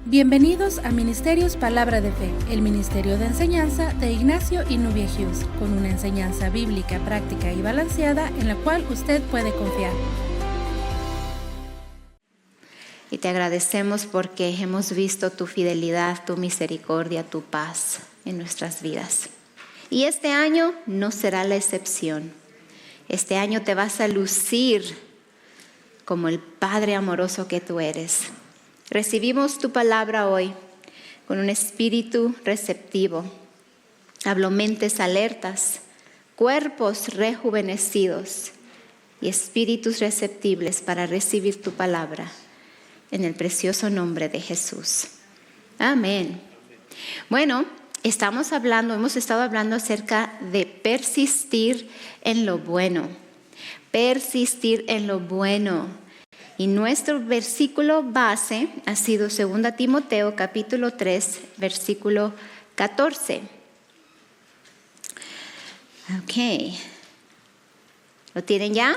Bienvenidos a Ministerios Palabra de Fe, el ministerio de enseñanza de Ignacio y Nubia Hughes, con una enseñanza bíblica, práctica y balanceada en la cual usted puede confiar. Y te agradecemos porque hemos visto tu fidelidad, tu misericordia, tu paz en nuestras vidas. Y este año no será la excepción. Este año te vas a lucir como el Padre amoroso que tú eres. Recibimos tu palabra hoy con un espíritu receptivo. Hablo mentes alertas, cuerpos rejuvenecidos y espíritus receptibles para recibir tu palabra en el precioso nombre de Jesús. Amén. Bueno, hemos estado hablando acerca de persistir en lo bueno. Persistir en lo bueno. Y nuestro versículo base ha sido 2 Timoteo capítulo 3, versículo 14. Ok. ¿Lo tienen ya?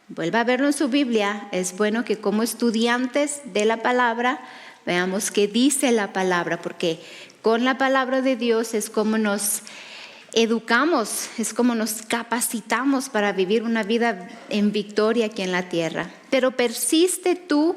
Vuelva a verlo en su Biblia. Es bueno que como estudiantes de la palabra veamos qué dice la palabra, porque con la palabra de Dios es como nos educamos, es como nos capacitamos para vivir una vida en victoria aquí en la tierra. Pero persiste tú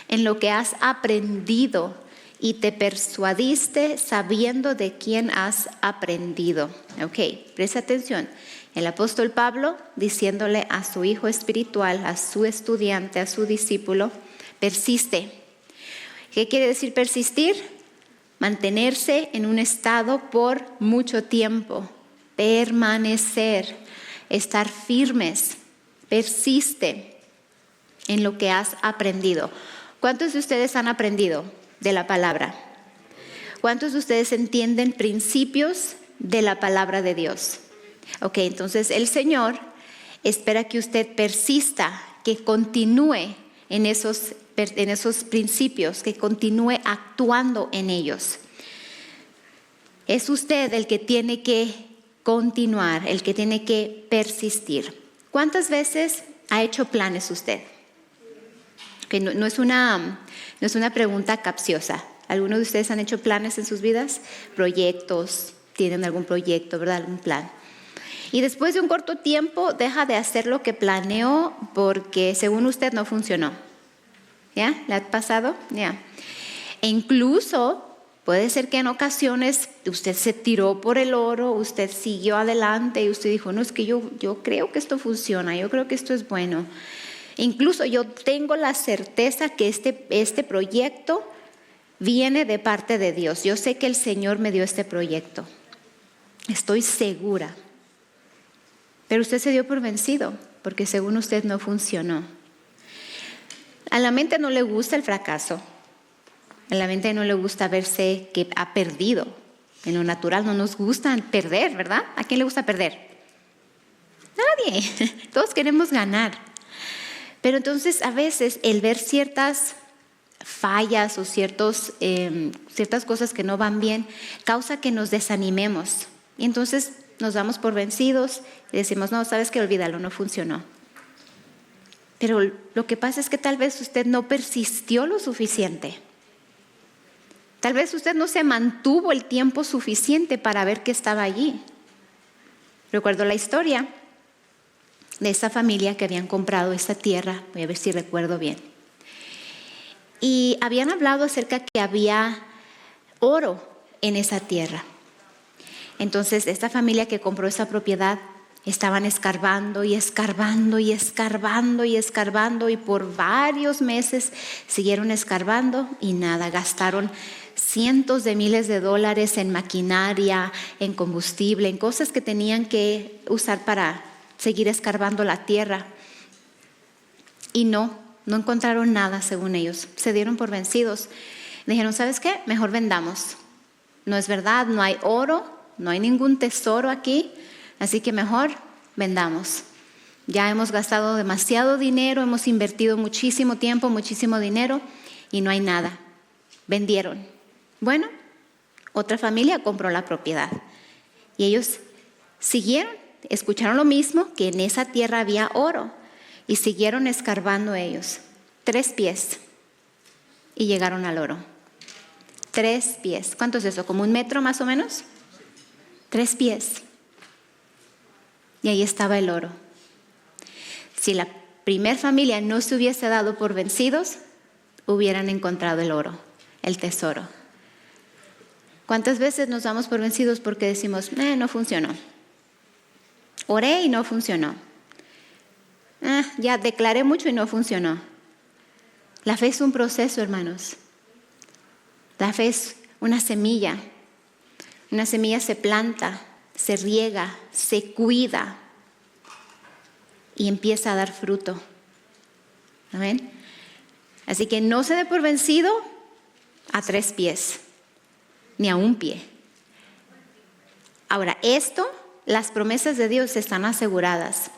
en lo que has aprendido y te persuadiste sabiendo de quién has aprendido. Ok, presta atención. El apóstol Pablo diciéndole a su hijo espiritual, a su estudiante, a su discípulo, persiste. ¿Qué quiere decir persistir? Mantenerse en un estado por mucho tiempo. Permanecer, estar firmes, persiste en lo que has aprendido. ¿Cuántos de ustedes han aprendido de la palabra? ¿Cuántos de ustedes entienden principios de la palabra de Dios? Ok, entonces el Señor espera que usted persista, que continúe en esos principios, que continúe actuando en ellos. Es usted el que tiene que continuar, el que tiene que persistir. ¿Cuántas veces ha hecho planes usted? Que no es una pregunta capciosa. ¿Algunos de ustedes han hecho planes en sus vidas? Proyectos, tienen algún proyecto, ¿verdad? Algún plan. Y después de un corto tiempo deja de hacer lo que planeó porque según usted no funcionó. ¿Ya? ¿Le ha pasado? Ya. E incluso puede ser que en ocasiones usted se tiró por el oro, usted siguió adelante y usted dijo, no, es que yo creo que esto funciona, yo creo que esto es bueno. Incluso yo tengo la certeza que este proyecto viene de parte de Dios. Yo sé que el Señor me dio este proyecto. Estoy segura. Pero usted se dio por vencido porque según usted no funcionó. A la mente no le gusta el fracaso. A la mente no le gusta verse que ha perdido. En lo natural no nos gusta perder, ¿verdad? ¿A quién le gusta perder? Nadie. Todos queremos ganar. Pero entonces a veces el ver ciertas fallas o ciertas cosas que no van bien causa que nos desanimemos. Y entonces nos damos por vencidos y decimos, no, sabes que olvídalo, no funcionó. Pero lo que pasa es que tal vez usted no persistió lo suficiente. Tal vez usted no se mantuvo el tiempo suficiente para ver que estaba allí. Recuerdo la historia de esta familia que habían comprado esta tierra, voy a ver si recuerdo bien. Y habían hablado acerca que había oro en esa tierra. Entonces, esta familia que compró esa propiedad estaban escarbando y escarbando y escarbando y escarbando y por varios meses siguieron escarbando y nada, gastaron cientos de miles de dólares en maquinaria, en combustible, en cosas que tenían que usar para seguir escarbando la tierra. Y no encontraron nada según ellos, se dieron por vencidos. Dijeron, ¿sabes qué? Mejor vendamos. No es verdad, no hay oro, no hay ningún tesoro aquí, así que mejor vendamos. Ya hemos gastado demasiado dinero, hemos invertido muchísimo tiempo, muchísimo dinero y no hay nada. Vendieron. Bueno, otra familia compró la propiedad y ellos siguieron, escucharon lo mismo, que en esa tierra había oro y siguieron escarbando ellos 3 pies y llegaron al oro. 3 pies. ¿Cuánto es eso? ¿Como 1 metro más o menos? 3 pies. Y ahí estaba el oro. Si la primer familia no se hubiese dado por vencidos, hubieran encontrado el oro, el tesoro. ¿Cuántas veces nos damos por vencidos porque decimos, no funcionó? Oré y no funcionó. Ya declaré mucho y no funcionó. La fe es un proceso, hermanos. La fe es una semilla. Una semilla se planta, se riega, se cuida y empieza a dar fruto. ¿Amén? Así que no se dé por vencido a 3 pies, ni a 1 pie. Ahora, las promesas de Dios están aseguradas.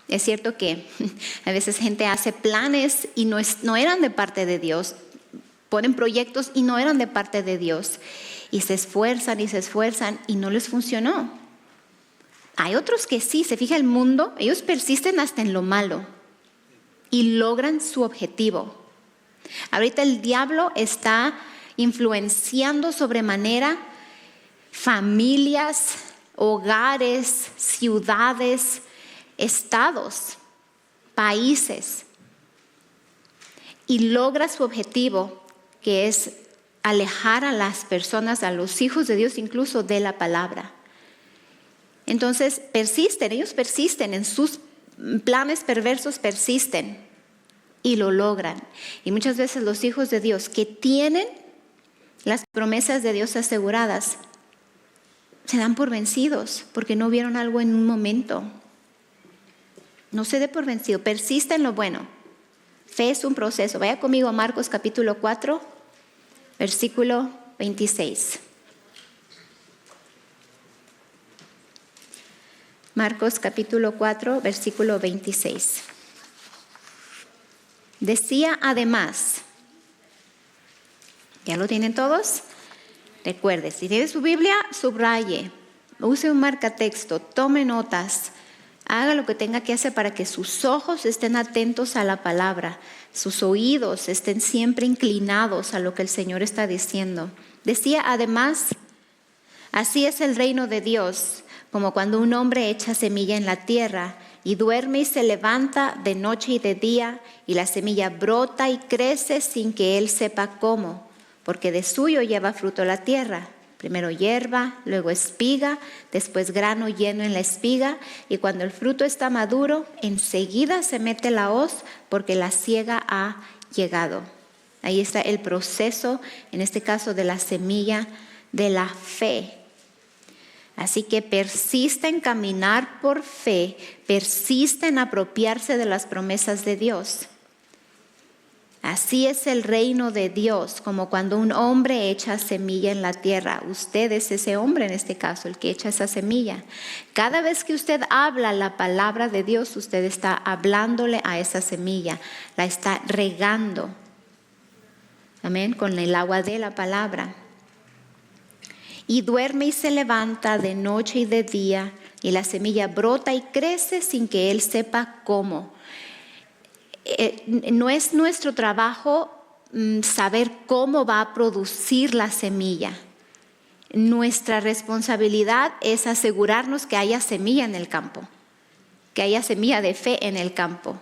Es cierto que a veces gente hace planes y no eran de parte de Dios. Ponen proyectos y no eran de parte de Dios. Y se esfuerzan y no les funcionó. Hay otros que sí, se fija el mundo, ellos persisten hasta en lo malo y logran su objetivo. Ahorita el diablo está influenciando sobremanera familias, hogares, ciudades, estados, países, y logra su objetivo, que es alejar a las personas, a los hijos de Dios incluso, de la palabra. Entonces ellos persisten en sus planes perversos, persisten y lo logran. Y muchas veces los hijos de Dios que tienen las promesas de Dios aseguradas se dan por vencidos porque no vieron algo en un momento. No se dé por vencido, persista en lo bueno. Fe es un proceso. Vaya conmigo a Marcos capítulo 4, versículo 26. Marcos capítulo 4, versículo 26. Decía además, ¿ya lo tienen todos? Recuerde, si tiene su Biblia, subraye, use un marcatexto, tome notas, haga lo que tenga que hacer para que sus ojos estén atentos a la palabra, sus oídos estén siempre inclinados a lo que el Señor está diciendo. Decía además, así es el reino de Dios, como cuando un hombre echa semilla en la tierra y duerme y se levanta de noche y de día, y la semilla brota y crece sin que él sepa cómo, porque de suyo lleva fruto la tierra. Primero hierba, luego espiga, después grano lleno en la espiga, y cuando el fruto está maduro, enseguida se mete la hoz, porque la siega ha llegado. Ahí está el proceso, en este caso de la semilla de la fe. Así que persista en caminar por fe, persista en apropiarse de las promesas de Dios. Así es el reino de Dios, como cuando un hombre echa semilla en la tierra. Usted es ese hombre en este caso, el que echa esa semilla. Cada vez que usted habla la palabra de Dios, usted está hablándole a esa semilla, la está regando. Amén, con el agua de la palabra. Y duerme y se levanta de noche y de día, y la semilla brota y crece sin que él sepa cómo. No es nuestro trabajo saber cómo va a producir la semilla. Nuestra responsabilidad es asegurarnos que haya semilla en el campo, que haya semilla de fe en el campo,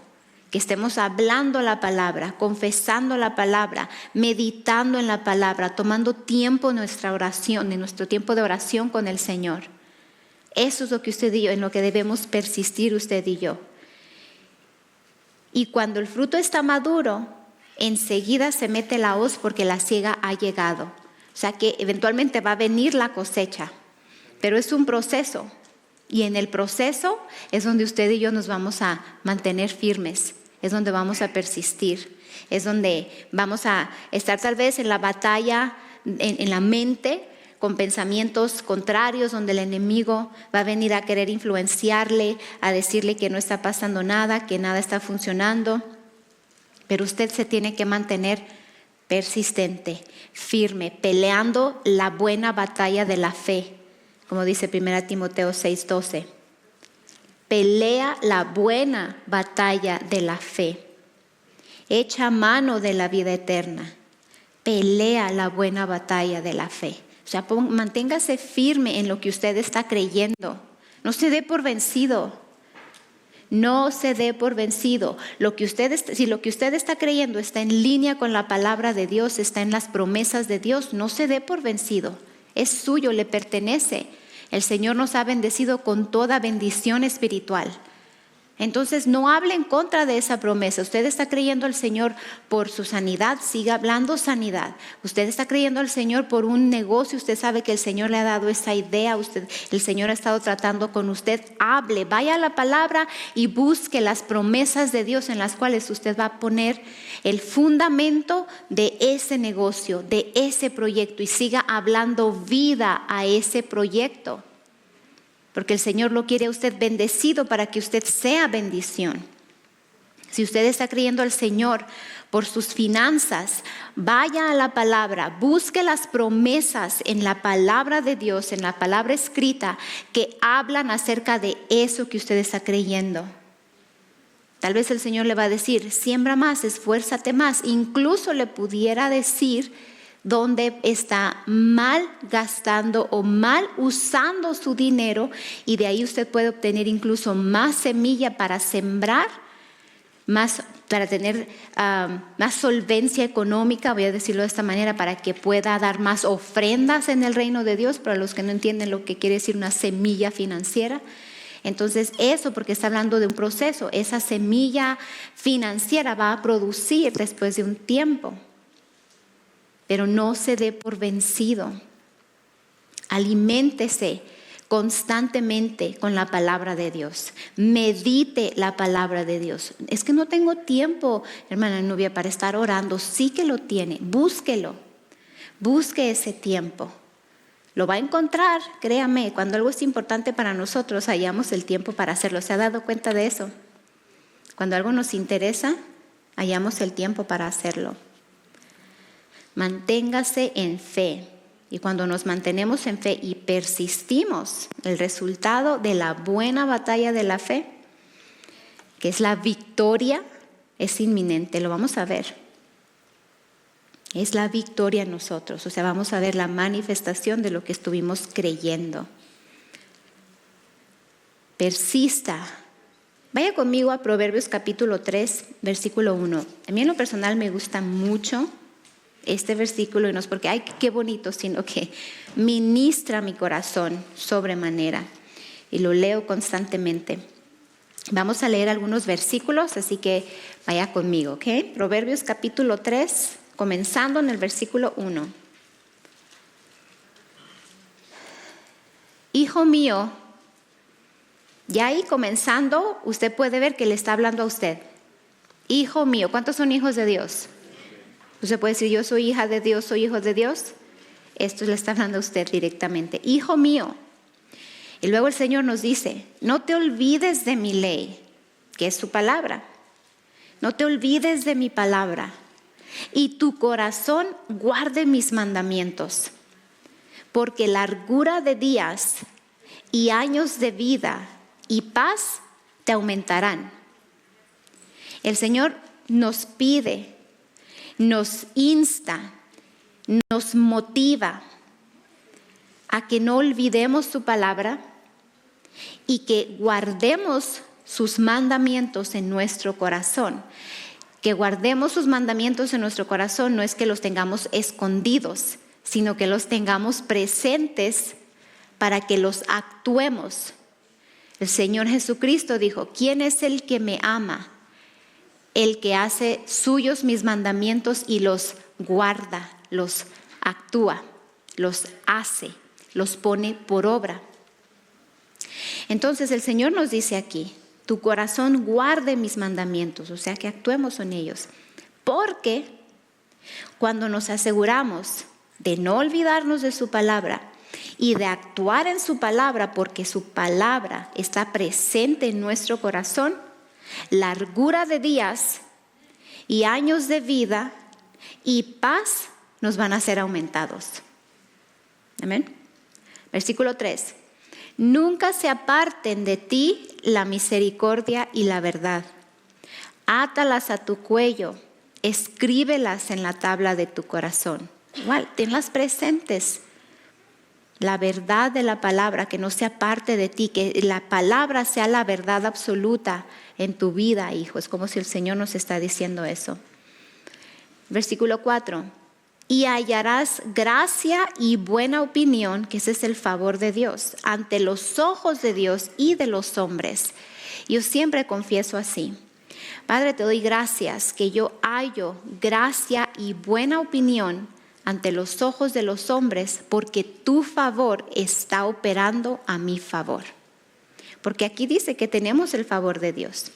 que estemos hablando la palabra, confesando la palabra, meditando en la palabra, tomando tiempo en nuestra oración, en nuestro tiempo de oración con el Señor. Eso es lo que usted y yo, en lo que debemos persistir usted y yo. Y cuando el fruto está maduro, enseguida se mete la hoz porque la siega ha llegado. O sea que eventualmente va a venir la cosecha, pero es un proceso. Y en el proceso es donde usted y yo nos vamos a mantener firmes, es donde vamos a persistir, es donde vamos a estar tal vez en la batalla, en la mente, con pensamientos contrarios, donde el enemigo va a venir a querer influenciarle, a decirle que no está pasando nada, que nada está funcionando. Pero usted se tiene que mantener persistente, firme, peleando la buena batalla de la fe, como dice 1 Timoteo 6:12. Pelea la buena batalla de la fe. Echa mano de la vida eterna. pelea la buena batalla de la fe. O sea, manténgase firme en lo que usted está creyendo. No se dé por vencido. No se dé por vencido. Si lo que usted está creyendo está en línea con la palabra de Dios, está en las promesas de Dios, no se dé por vencido. Es suyo, le pertenece. El Señor nos ha bendecido con toda bendición espiritual. Entonces no hable en contra de esa promesa. Usted está creyendo al Señor por su sanidad, siga hablando sanidad. Usted está creyendo al Señor por un negocio, usted sabe que el Señor le ha dado esa idea, el Señor ha estado tratando con usted. Hable, vaya a la palabra y busque las promesas de Dios en las cuales usted va a poner el fundamento de ese negocio, de ese proyecto, y siga hablando vida a ese proyecto. Porque el Señor lo quiere a usted bendecido para que usted sea bendición. Si usted está creyendo al Señor por sus finanzas, vaya a la palabra, busque las promesas en la palabra de Dios, en la palabra escrita, que hablan acerca de eso que usted está creyendo. Tal vez el Señor le va a decir, siembra más, esfuérzate más. Incluso le pudiera decir donde está mal gastando o mal usando su dinero, y de ahí usted puede obtener incluso más semilla para sembrar, para tener más solvencia económica, voy a decirlo de esta manera, para que pueda dar más ofrendas en el reino de Dios, para los que no entienden lo que quiere decir una semilla financiera. Entonces eso, porque está hablando de un proceso, esa semilla financiera va a producir después de un tiempo. Pero no se dé por vencido. Aliméntese constantemente con la palabra de Dios. Medite la palabra de Dios. Es que no tengo tiempo, hermana Nubia, para estar orando. Sí que lo tiene. Búsquelo. Busque ese tiempo. Lo va a encontrar, créame. Cuando algo es importante para nosotros, hallamos el tiempo para hacerlo. ¿Se ha dado cuenta de eso? Cuando algo nos interesa, hallamos el tiempo para hacerlo. Manténgase en fe, y cuando nos mantenemos en fe y persistimos, el resultado de la buena batalla de la fe, que es la victoria, es inminente. Lo vamos a ver. Es la victoria en nosotros, o sea, vamos a ver la manifestación de lo que estuvimos creyendo. Persista. Vaya conmigo a Proverbios capítulo 3, versículo 1. A mí en lo personal me gusta mucho este versículo, y no es porque, ay, qué bonito, sino que ministra mi corazón sobremanera, y lo leo constantemente. Vamos a leer algunos versículos, así que vaya conmigo, ¿ok? Proverbios capítulo 3, comenzando en el versículo 1. Hijo mío, ya ahí comenzando, usted puede ver que le está hablando a usted. Hijo mío, ¿cuántos son hijos de Dios? Usted puede decir, yo soy hija de Dios, soy hijo de Dios. Esto le está hablando a usted directamente. Hijo mío. Y luego el Señor nos dice, no te olvides de mi ley, que es su palabra. No te olvides de mi palabra. Y tu corazón guarde mis mandamientos. Porque largura de días y años de vida y paz te aumentarán. El Señor nos pide, nos insta, nos motiva a que no olvidemos su palabra y que guardemos sus mandamientos en nuestro corazón. Que guardemos sus mandamientos en nuestro corazón no es que los tengamos escondidos, sino que los tengamos presentes para que los actuemos. El Señor Jesucristo dijo, ¿quién es el que me ama? El que hace suyos mis mandamientos y los guarda, los actúa, los hace, los pone por obra. Entonces el Señor nos dice aquí, tu corazón guarde mis mandamientos, o sea que actuemos en ellos. Porque cuando nos aseguramos de no olvidarnos de su palabra y de actuar en su palabra, porque su palabra está presente en nuestro corazón, largura de días y años de vida y paz nos van a ser aumentados. Amén. Versículo 3. Nunca se aparten de ti la misericordia y la verdad. Átalas a tu cuello escríbelas en la tabla de tu corazón. Igual, tenlas presentes. La verdad de la palabra, que no sea parte de ti, que la palabra sea la verdad absoluta en tu vida, hijo. Es como si el Señor nos está diciendo eso. Versículo 4. Y hallarás gracia y buena opinión, que ese es el favor de Dios, ante los ojos de Dios y de los hombres. Yo siempre confieso así. Padre, te doy gracias que yo hallo gracia y buena opinión ante los ojos de los hombres, porque tu favor está operando a mi favor. Porque aquí dice que tenemos el favor de Dios.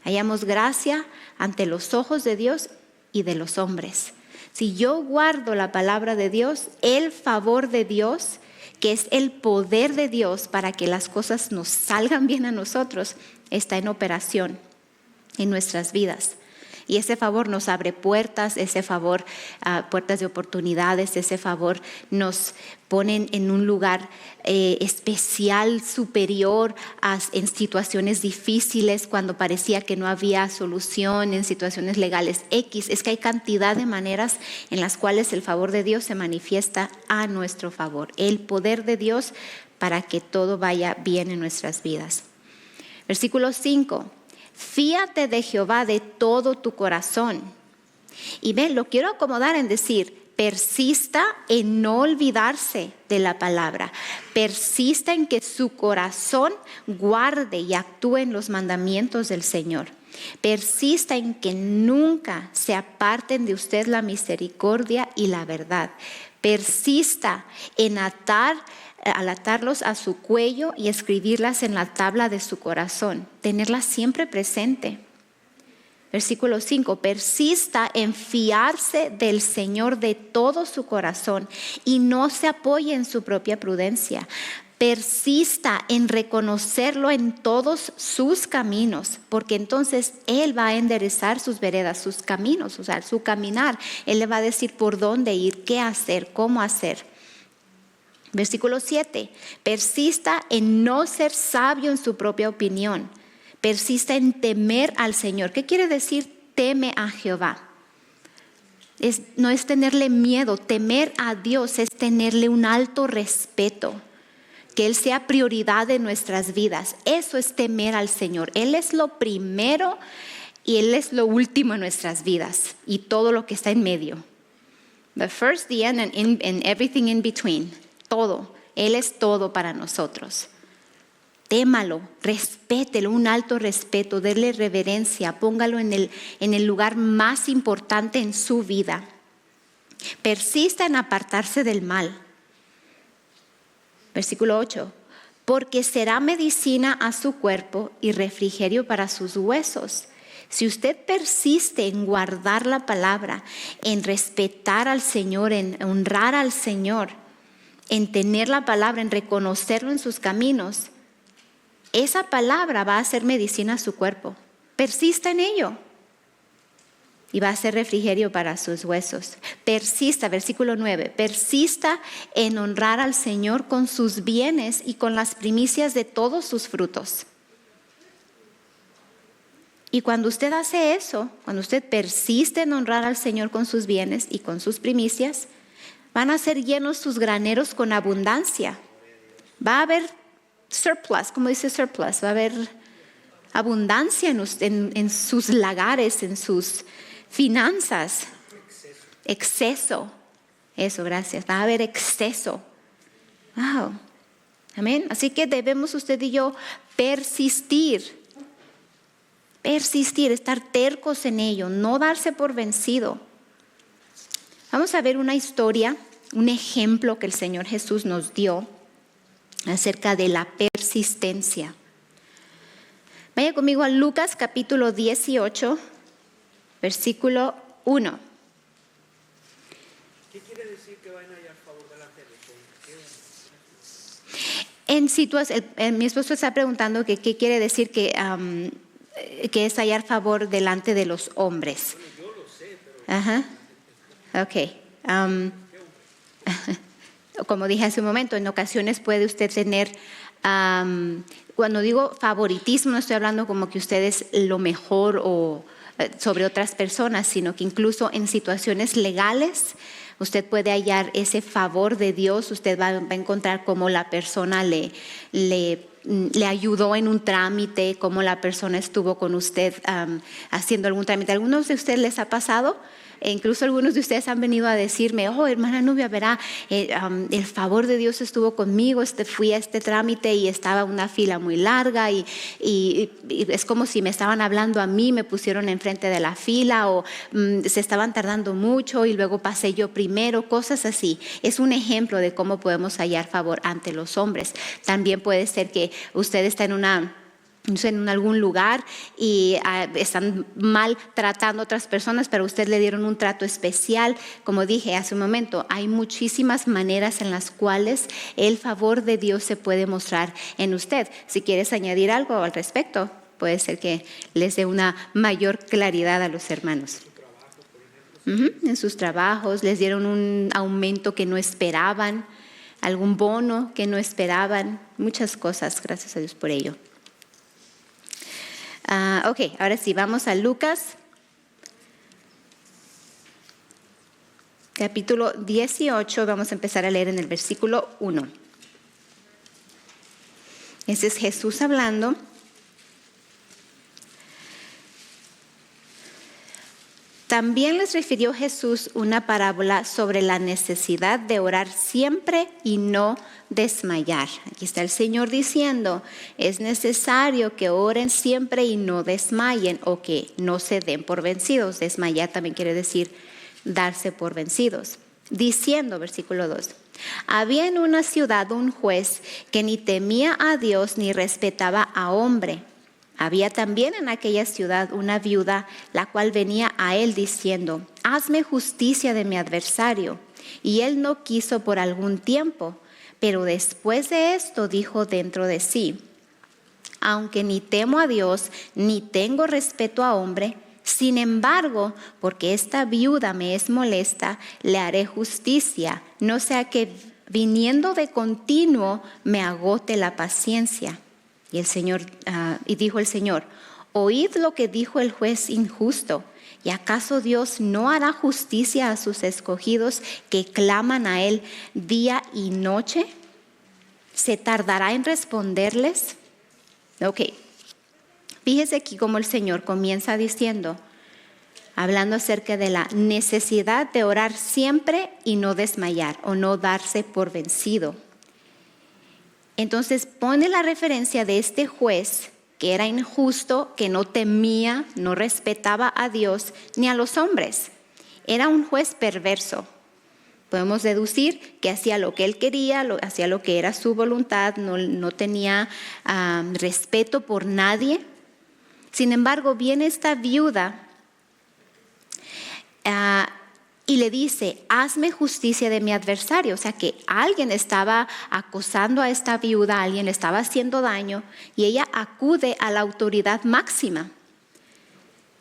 Hallamos gracia ante los ojos de Dios y de los hombres. Si yo guardo la palabra de Dios, el favor de Dios, que es el poder de Dios para que las cosas nos salgan bien a nosotros, está en operación en nuestras vidas. Y ese favor nos abre puertas, ese favor, puertas de oportunidades, ese favor nos pone en un lugar especial, superior en situaciones difíciles, cuando parecía que no había solución, en situaciones legales X. Es que hay cantidad de maneras en las cuales el favor de Dios se manifiesta a nuestro favor. El poder de Dios para que todo vaya bien en nuestras vidas. Versículo 5. Fíate de Jehová de todo tu corazón. Y ven, lo quiero acomodar en decir, persista en no olvidarse de la palabra. Persista en que su corazón guarde y actúe en los mandamientos del Señor. Persista en que nunca se aparten de usted la misericordia y la verdad. Persista en al atarlos a su cuello y escribirlas en la tabla de su corazón, tenerlas siempre presente. Versículo 5, persista en fiarse del Señor de todo su corazón y no se apoye en su propia prudencia. Persista en reconocerlo en todos sus caminos, porque entonces Él va a enderezar sus veredas, sus caminos, o sea, su caminar. Él le va a decir por dónde ir, qué hacer, cómo hacer. Versículo 7, persista en no ser sabio en su propia opinión. Persista en temer al Señor. ¿Qué quiere decir teme a Jehová? No es tenerle miedo, temer a Dios es tenerle un alto respeto. Que Él sea prioridad en nuestras vidas. Eso es temer al Señor. Él es lo primero y Él es lo último en nuestras vidas y todo lo que está en medio. The first, the end, and everything in between. Todo. Él es todo para nosotros. Témalo, respételo, un alto respeto, déle reverencia, póngalo en el lugar más importante en su vida. Persista en apartarse del mal. Versículo 8, porque será medicina a su cuerpo y refrigerio para sus huesos. Si usted persiste en guardar la palabra, en respetar al Señor, en honrar al Señor, en tener la palabra, en reconocerlo en sus caminos, esa palabra va a ser medicina a su cuerpo. Persista en ello. Y va a ser refrigerio para sus huesos. Persista, versículo 9, persista en honrar al Señor con sus bienes y con las primicias de todos sus frutos. Y cuando usted hace eso, cuando usted persiste en honrar al Señor con sus bienes y con sus primicias, van a ser llenos sus graneros con abundancia. Va a haber surplus, como dice surplus, va a haber abundancia en sus lagares, en sus finanzas. Exceso. Eso, gracias. Va a haber exceso. Wow. Amén. Así que debemos usted y yo persistir. Persistir, estar tercos en ello, no darse por vencido. Vamos a ver una historia, un ejemplo que el Señor Jesús nos dio acerca de la persistencia. Vaya conmigo a Lucas capítulo 18, versículo 1. ¿Qué quiere decir que van a hallar favor delante de Dios? Mi esposo está preguntando que qué quiere decir que es hallar favor delante de los hombres. Bueno, yo lo sé, pero... Ajá. Ok. Como dije hace un momento, en ocasiones puede usted tener, cuando digo favoritismo, no estoy hablando como que usted es lo mejor o sobre otras personas, sino que incluso en situaciones legales usted puede hallar ese favor de Dios. Usted va a encontrar cómo la persona le ayudó en un trámite, cómo la persona estuvo con usted haciendo algún trámite. ¿A algunos de ustedes les ha pasado? E incluso algunos de ustedes han venido a decirme, oh, hermana Nubia, verá, el favor de Dios estuvo conmigo, fui a este trámite y estaba una fila muy larga y es como si me estaban hablando a mí, me pusieron enfrente de la fila o se estaban tardando mucho y luego pasé yo primero, cosas así. Es un ejemplo de cómo podemos hallar favor ante los hombres. También puede ser que usted está en algún lugar y están mal tratando a otras personas, pero a usted le dieron un trato especial. Como dije hace un momento, hay muchísimas maneras en las cuales el favor de Dios se puede mostrar en usted. Si quieres añadir algo al respecto, puede ser que les dé una mayor claridad a los hermanos. En sus trabajos les dieron un aumento que no esperaban, algún bono que no esperaban, muchas cosas, gracias a Dios por ello. Ok, ahora sí, vamos a Lucas, capítulo 18, vamos a empezar a leer en el versículo 1. Ese es Jesús hablando. También les refirió Jesús una parábola sobre la necesidad de orar siempre y no desmayar. Aquí está el Señor diciendo, es necesario que oren siempre y no desmayen o que no se den por vencidos. Desmayar también quiere decir darse por vencidos. Diciendo, versículo 2, había en una ciudad un juez que ni temía a Dios ni respetaba a hombre. Había también en aquella ciudad una viuda, la cual venía a él diciendo, hazme justicia de mi adversario. Y él no quiso por algún tiempo, pero después de esto dijo dentro de sí, aunque ni temo a Dios, ni tengo respeto a hombre, sin embargo, porque esta viuda me es molesta, le haré justicia, no sea que viniendo de continuo me agote la paciencia. Y dijo el Señor, oíd lo que dijo el juez injusto. ¿Y acaso Dios no hará justicia a sus escogidos que claman a Él día y noche? ¿Se tardará en responderles? Ok, fíjese aquí cómo el Señor comienza diciendo, hablando acerca de la necesidad de orar siempre y no desmayar o no darse por vencido. Entonces pone la referencia de este juez que era injusto, que no temía, no respetaba a Dios ni a los hombres. Era un juez perverso. Podemos deducir que hacía lo que él quería, hacía lo que era su voluntad, no tenía respeto por nadie. Sin embargo, viene esta viuda y le dice, hazme justicia de mi adversario. O sea que alguien estaba acosando a esta viuda, alguien le estaba haciendo daño y ella acude a la autoridad máxima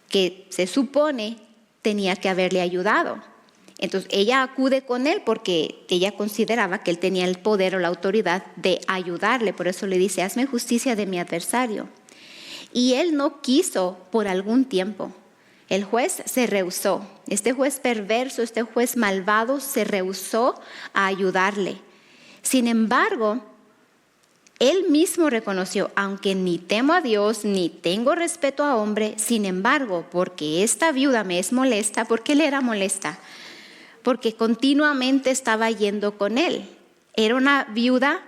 que se supone tenía que haberle ayudado. Entonces ella acude con él porque ella consideraba que él tenía el poder o la autoridad de ayudarle. Por eso le dice, hazme justicia de mi adversario. Y él no quiso por algún tiempo. El juez se rehusó. Este juez perverso, este juez malvado se rehusó a ayudarle. Sin embargo, él mismo reconoció, aunque ni temo a Dios, ni tengo respeto a hombre, sin embargo, porque esta viuda me es molesta, ¿por qué le era molesta? Porque continuamente estaba yendo con él. Era una viuda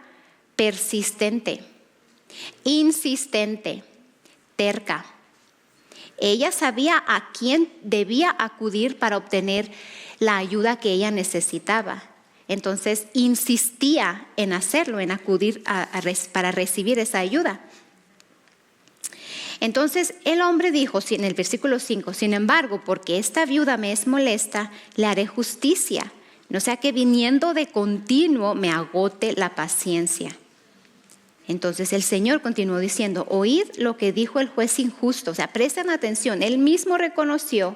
persistente, insistente, terca. Ella sabía a quién debía acudir para obtener la ayuda que ella necesitaba. Entonces insistía en hacerlo, en acudir para recibir esa ayuda. Entonces el hombre dijo en el versículo 5, sin embargo, porque esta viuda me es molesta, le haré justicia, no sea que viniendo de continuo me agote la paciencia. Entonces el Señor continuó diciendo, oíd lo que dijo el juez injusto. O sea, presten atención, él mismo reconoció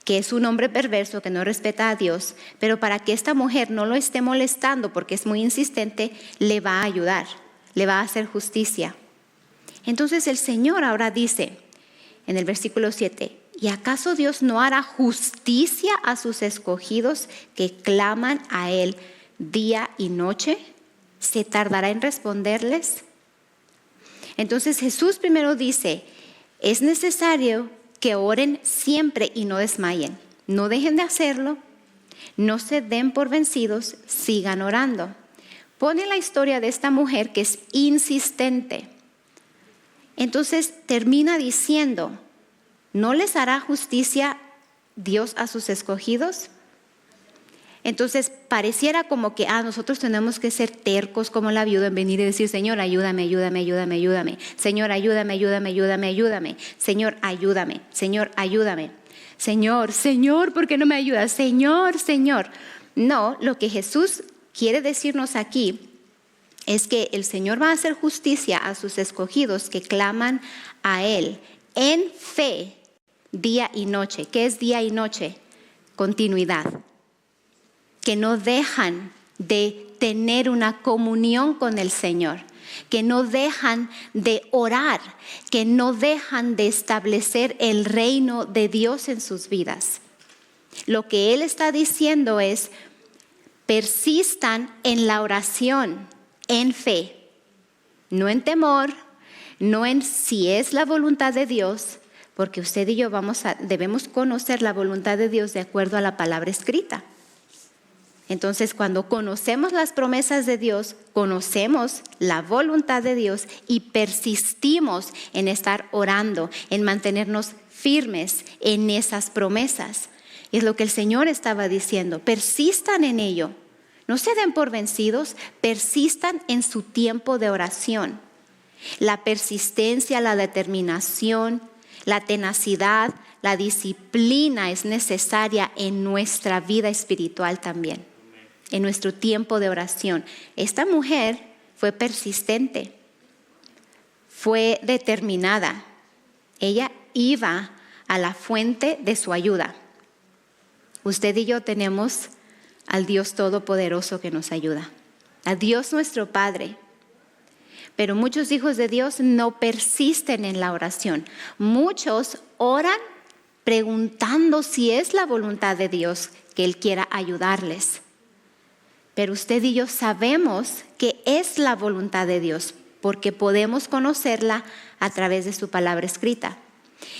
que es un hombre perverso, que no respeta a Dios, pero para que esta mujer no lo esté molestando porque es muy insistente, le va a ayudar, le va a hacer justicia. Entonces el Señor ahora dice, en el versículo 7, ¿y acaso Dios no hará justicia a sus escogidos que claman a Él día y noche? ¿Se tardará en responderles? Entonces Jesús primero dice, es necesario que oren siempre y no desmayen. No dejen de hacerlo, no se den por vencidos, sigan orando. Pone la historia de esta mujer que es insistente. Entonces termina diciendo, ¿no les hará justicia Dios a sus escogidos? Entonces pareciera como que nosotros tenemos que ser tercos como la viuda en venir y decir, Señor, ayúdame, ayúdame, ayúdame, ayúdame. Señor, ayúdame, ayúdame, ayúdame, ayúdame. Señor, ayúdame, Señor, ayúdame. Señor, Señor, ¿por qué no me ayudas? Señor, Señor. No, lo que Jesús quiere decirnos aquí es que el Señor va a hacer justicia a sus escogidos que claman a Él en fe día y noche. ¿Qué es día y noche? Continuidad. Que no dejan de tener una comunión con el Señor, que no dejan de orar, que no dejan de establecer el reino de Dios en sus vidas. Lo que Él está diciendo es, persistan en la oración, en fe, no en temor, no en si es la voluntad de Dios, porque usted y yo debemos conocer la voluntad de Dios de acuerdo a la palabra escrita. Entonces, cuando conocemos las promesas de Dios, conocemos la voluntad de Dios y persistimos en estar orando, en mantenernos firmes en esas promesas. Es lo que el Señor estaba diciendo, persistan en ello. No se den por vencidos, persistan en su tiempo de oración. La persistencia, la determinación, la tenacidad, la disciplina es necesaria en nuestra vida espiritual también. En nuestro tiempo de oración. Esta mujer fue persistente, fue determinada. Ella iba a la fuente de su ayuda. Usted y yo tenemos al Dios Todopoderoso que nos ayuda, a Dios nuestro Padre. Pero muchos hijos de Dios no persisten en la oración. Muchos oran preguntando si es la voluntad de Dios que Él quiera ayudarles. Pero usted y yo sabemos que es la voluntad de Dios porque podemos conocerla a través de su palabra escrita.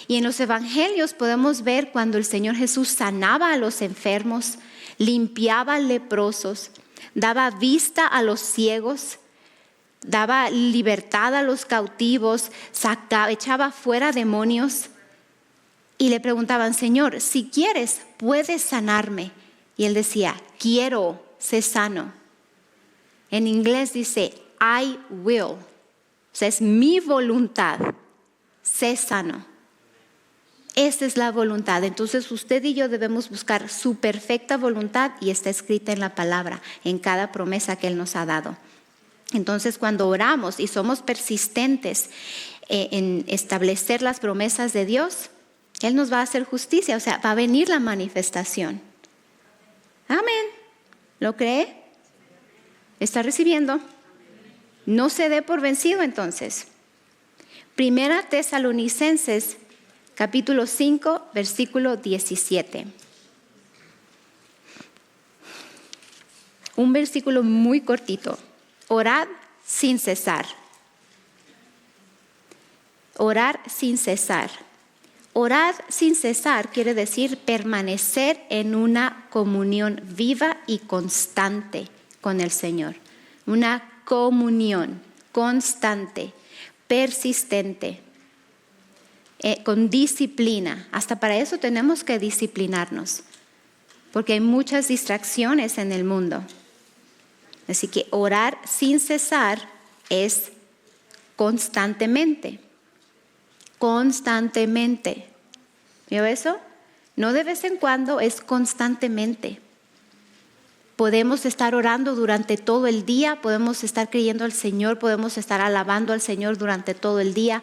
Y en los evangelios podemos ver cuando el Señor Jesús sanaba a los enfermos, limpiaba a leprosos, daba vista a los ciegos, daba libertad a los cautivos, echaba fuera demonios. Y le preguntaban, Señor, si quieres, puedes sanarme. Y Él decía, quiero. Sé sano. En inglés dice, I will. O sea, es mi voluntad. Sé sano. Esa es la voluntad. Entonces usted y yo debemos buscar su perfecta voluntad y está escrita en la palabra, en cada promesa que Él nos ha dado. Entonces cuando oramos y somos persistentes en establecer las promesas de Dios, Él nos va a hacer justicia. O sea, va a venir la manifestación. Amén. ¿Lo cree? ¿Está recibiendo? No se dé por vencido entonces. Primera Tesalonicenses, capítulo 5, versículo 17. Un versículo muy cortito. Orad sin cesar. Orar sin cesar. Orar sin cesar quiere decir permanecer en una comunión viva y constante con el Señor. Una comunión constante, persistente, con disciplina. Hasta para eso tenemos que disciplinarnos, porque hay muchas distracciones en el mundo. Así que orar sin cesar es constantemente. Constantemente. ¿Vio eso? No de vez en cuando, es constantemente. Podemos estar orando durante todo el día, podemos estar creyendo al Señor, podemos estar alabando al Señor durante todo el día,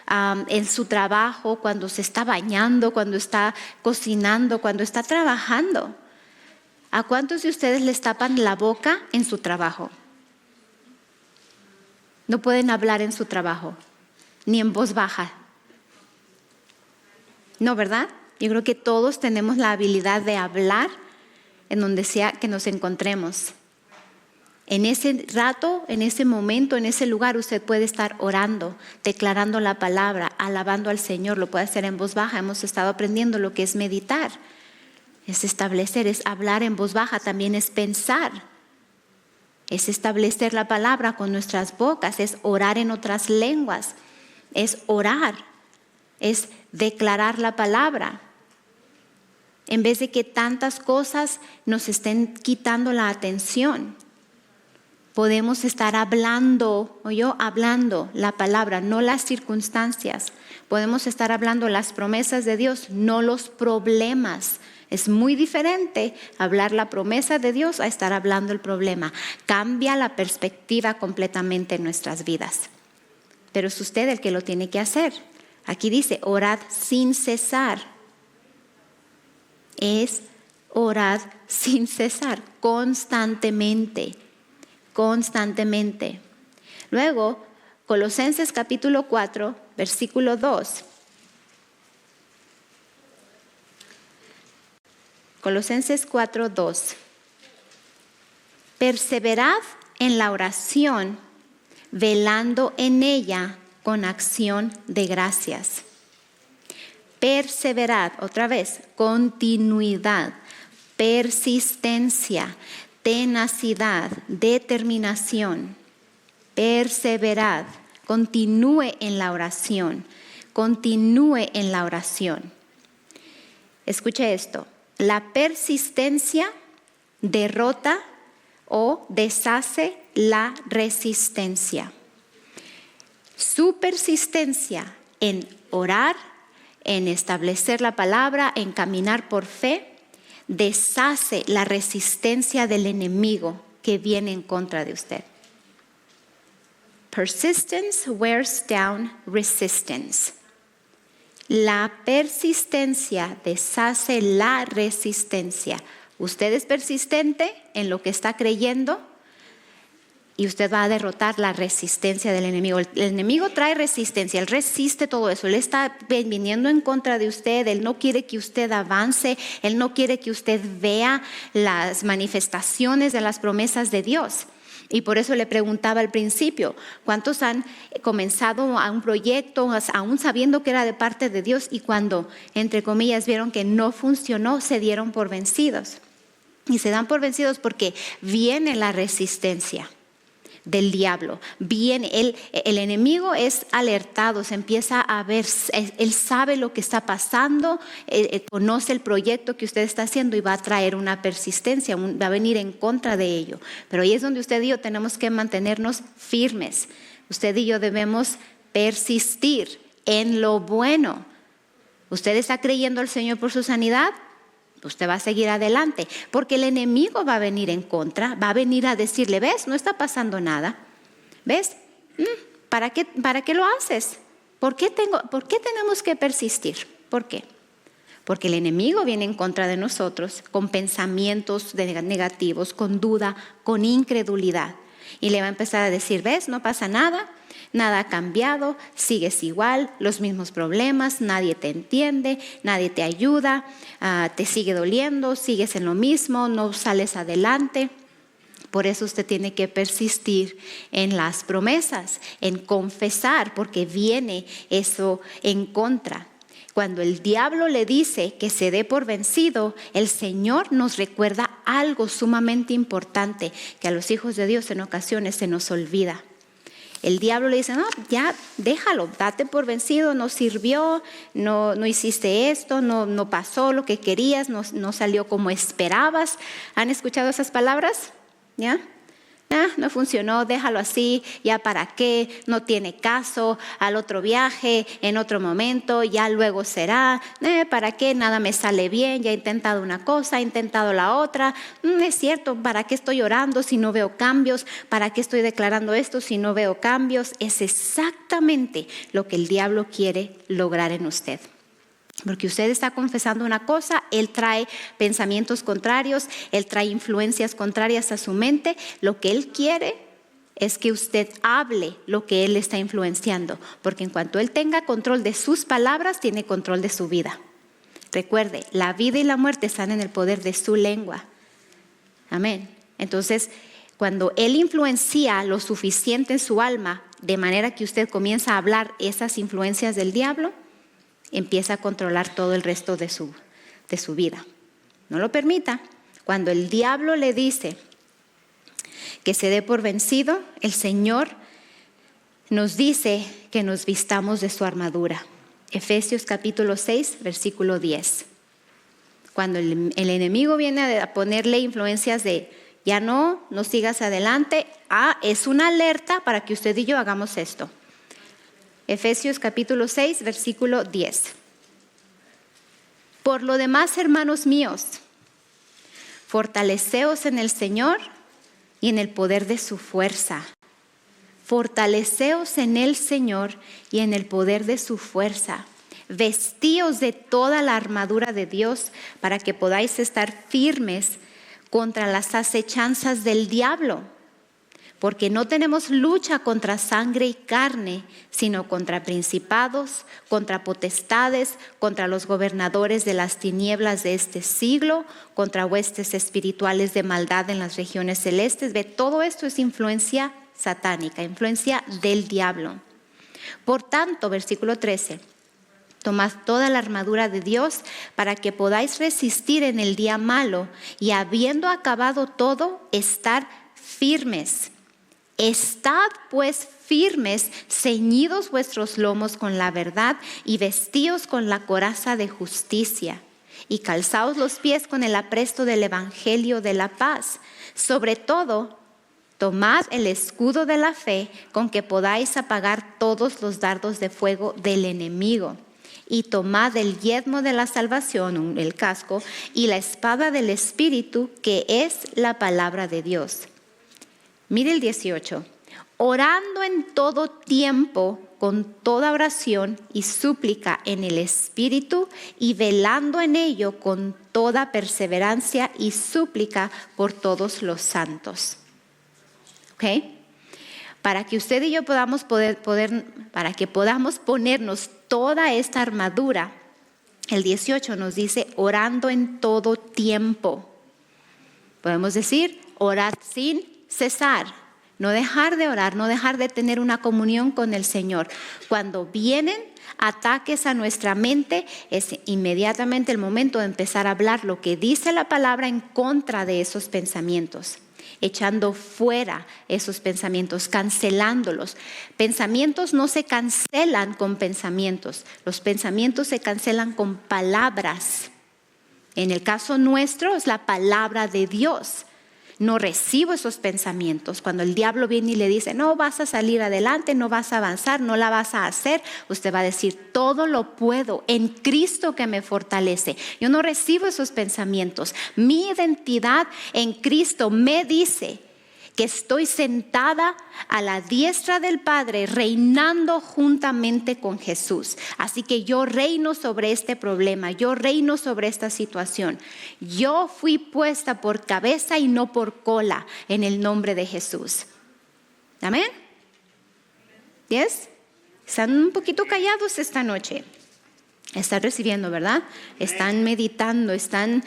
en su trabajo, cuando se está bañando, cuando está cocinando, cuando está trabajando. ¿A cuántos de ustedes les tapan la boca en su trabajo? No pueden hablar en su trabajo, ni en voz baja. No, ¿verdad? Yo creo que todos tenemos la habilidad de hablar en donde sea que nos encontremos. En ese rato, en ese momento, en ese lugar, usted puede estar orando, declarando la palabra, alabando al Señor. Lo puede hacer en voz baja. Hemos estado aprendiendo lo que es meditar. Es establecer, es hablar en voz baja, también es pensar. Es establecer la palabra con nuestras bocas, es orar en otras lenguas, es orar, es declarar la palabra. En vez de que tantas cosas nos estén quitando la atención, podemos estar hablando la palabra, no las circunstancias. Podemos estar hablando las promesas de Dios, no los problemas. Es muy diferente hablar la promesa de Dios a estar hablando el problema. Cambia la perspectiva completamente en nuestras vidas. Pero es usted el que lo tiene que hacer. Aquí dice, orad sin cesar. Es orad sin cesar, constantemente. Luego, Colosenses capítulo 4, versículo 2. Colosenses 4, 2. Perseverad en la oración, velando en ella con acción de gracias. Perseverad, otra vez, continuidad, persistencia, tenacidad, determinación. Perseverad, continúe en la oración, Escuche esto, la persistencia derrota o deshace la resistencia. Su persistencia en orar, en establecer la palabra, en caminar por fe, deshace la resistencia del enemigo que viene en contra de usted. Persistence wears down resistance. La persistencia deshace la resistencia. Usted es persistente en lo que está creyendo y usted va a derrotar la resistencia del enemigo. El enemigo trae resistencia, él resiste todo eso, él está viniendo en contra de usted, él no quiere que usted avance, él no quiere que usted vea las manifestaciones de las promesas de Dios. Y por eso le preguntaba al principio, ¿cuántos han comenzado a un proyecto aún sabiendo que era de parte de Dios y cuando, entre comillas, vieron que no funcionó, se dieron por vencidos? Y se dan por vencidos porque viene la resistencia del diablo. Viene, el enemigo es alertado, se empieza a ver, él sabe lo que está pasando, conoce el proyecto que usted está haciendo y va a traer una persistencia, va a venir en contra de ello. Pero ahí es donde usted y yo tenemos que mantenernos firmes. Usted y yo debemos persistir en lo bueno. ¿Usted está creyendo al Señor por su sanidad? Usted va a seguir adelante, porque el enemigo va a venir en contra, va a venir a decirle, ¿ves? No está pasando nada. ¿Ves? ¿Para qué lo haces? ¿Por qué tenemos que persistir? ¿Por qué? Porque el enemigo viene en contra de nosotros con pensamientos negativos, con duda, con incredulidad. Y le va a empezar a decir, ¿ves? No pasa nada. Nada ha cambiado, sigues igual, los mismos problemas, nadie te entiende, nadie te ayuda, te sigue doliendo, sigues en lo mismo, no sales adelante. Por eso usted tiene que persistir en las promesas, en confesar, porque viene eso en contra. Cuando el diablo le dice que se dé por vencido, el Señor nos recuerda algo sumamente importante que a los hijos de Dios en ocasiones se nos olvida. El diablo le dice, no, ya déjalo, date por vencido, no sirvió, no hiciste esto, no pasó lo que querías, no salió como esperabas. ¿Han escuchado esas palabras? ¿Ya? No funcionó, déjalo así, ya para qué, no tiene caso, al otro viaje, en otro momento, ya luego será, para qué, nada me sale bien, ya he intentado una cosa, he intentado la otra, es cierto, ¿para qué estoy orando si no veo cambios? ¿Para qué estoy declarando esto si no veo cambios? Es exactamente lo que el diablo quiere lograr en usted. Porque usted está confesando una cosa, él trae pensamientos contrarios, él trae influencias contrarias a su mente. Lo que él quiere es que usted hable lo que él está influenciando. Porque en cuanto él tenga control de sus palabras, tiene control de su vida. Recuerde, la vida y la muerte están en el poder de su lengua. Amén. Entonces, cuando Él influencia lo suficiente en su alma, de manera que usted comienza a hablar esas influencias del diablo, empieza a controlar todo el resto de su vida. No lo permita. Cuando el diablo le dice que se dé por vencido, el Señor nos dice que nos vistamos de su armadura. Efesios capítulo 6, versículo 10. Cuando el enemigo viene a ponerle influencias de ya no sigas adelante, es una alerta para que usted y yo hagamos esto. Efesios capítulo 6, versículo 10. Por lo demás, hermanos míos, fortaleceos en el Señor y en el poder de su fuerza. Fortaleceos en el Señor y en el poder de su fuerza. Vestíos de toda la armadura de Dios para que podáis estar firmes contra las acechanzas del diablo. Porque no tenemos lucha contra sangre y carne, sino contra principados, contra potestades, contra los gobernadores de las tinieblas de este siglo, contra huestes espirituales de maldad en las regiones celestes. Ve, todo esto es influencia satánica, influencia del diablo. Por tanto, versículo 13, tomad toda la armadura de Dios para que podáis resistir en el día malo y habiendo acabado todo, estar firmes. Estad pues firmes, ceñidos vuestros lomos con la verdad y vestíos con la coraza de justicia y calzaos los pies con el apresto del evangelio de la paz. Sobre todo, tomad el escudo de la fe con que podáis apagar todos los dardos de fuego del enemigo. Y tomad el yelmo de la salvación, el casco, y la espada del Espíritu, que es la palabra de Dios. Mire el 18. Orando en todo tiempo, con toda oración y súplica en el Espíritu, y velando en ello con toda perseverancia y súplica por todos los santos. ¿Ok? Para que usted y yo podamos para que podamos ponernos toda esta armadura, el 18 nos dice orando en todo tiempo. Podemos decir orar sin cesar, no dejar de orar, no dejar de tener una comunión con el Señor. Cuando vienen ataques a nuestra mente, es inmediatamente el momento de empezar a hablar lo que dice la palabra en contra de esos pensamientos. Echando fuera esos pensamientos, cancelándolos. Pensamientos no se cancelan con pensamientos, los pensamientos se cancelan con palabras. En el caso nuestro es la palabra de Dios. No recibo esos pensamientos. Cuando el diablo viene y le dice, no vas a salir adelante, no vas a avanzar, no la vas a hacer, usted va a decir, todo lo puedo en Cristo que me fortalece. Yo no recibo esos pensamientos. Mi identidad en Cristo me dice que estoy sentada a la diestra del Padre, reinando juntamente con Jesús. Así que yo reino sobre este problema, yo reino sobre esta situación. Yo fui puesta por cabeza y no por cola en el nombre de Jesús. Amén. ¿Yes? Están un poquito callados esta noche. Están recibiendo, ¿verdad? Están meditando, están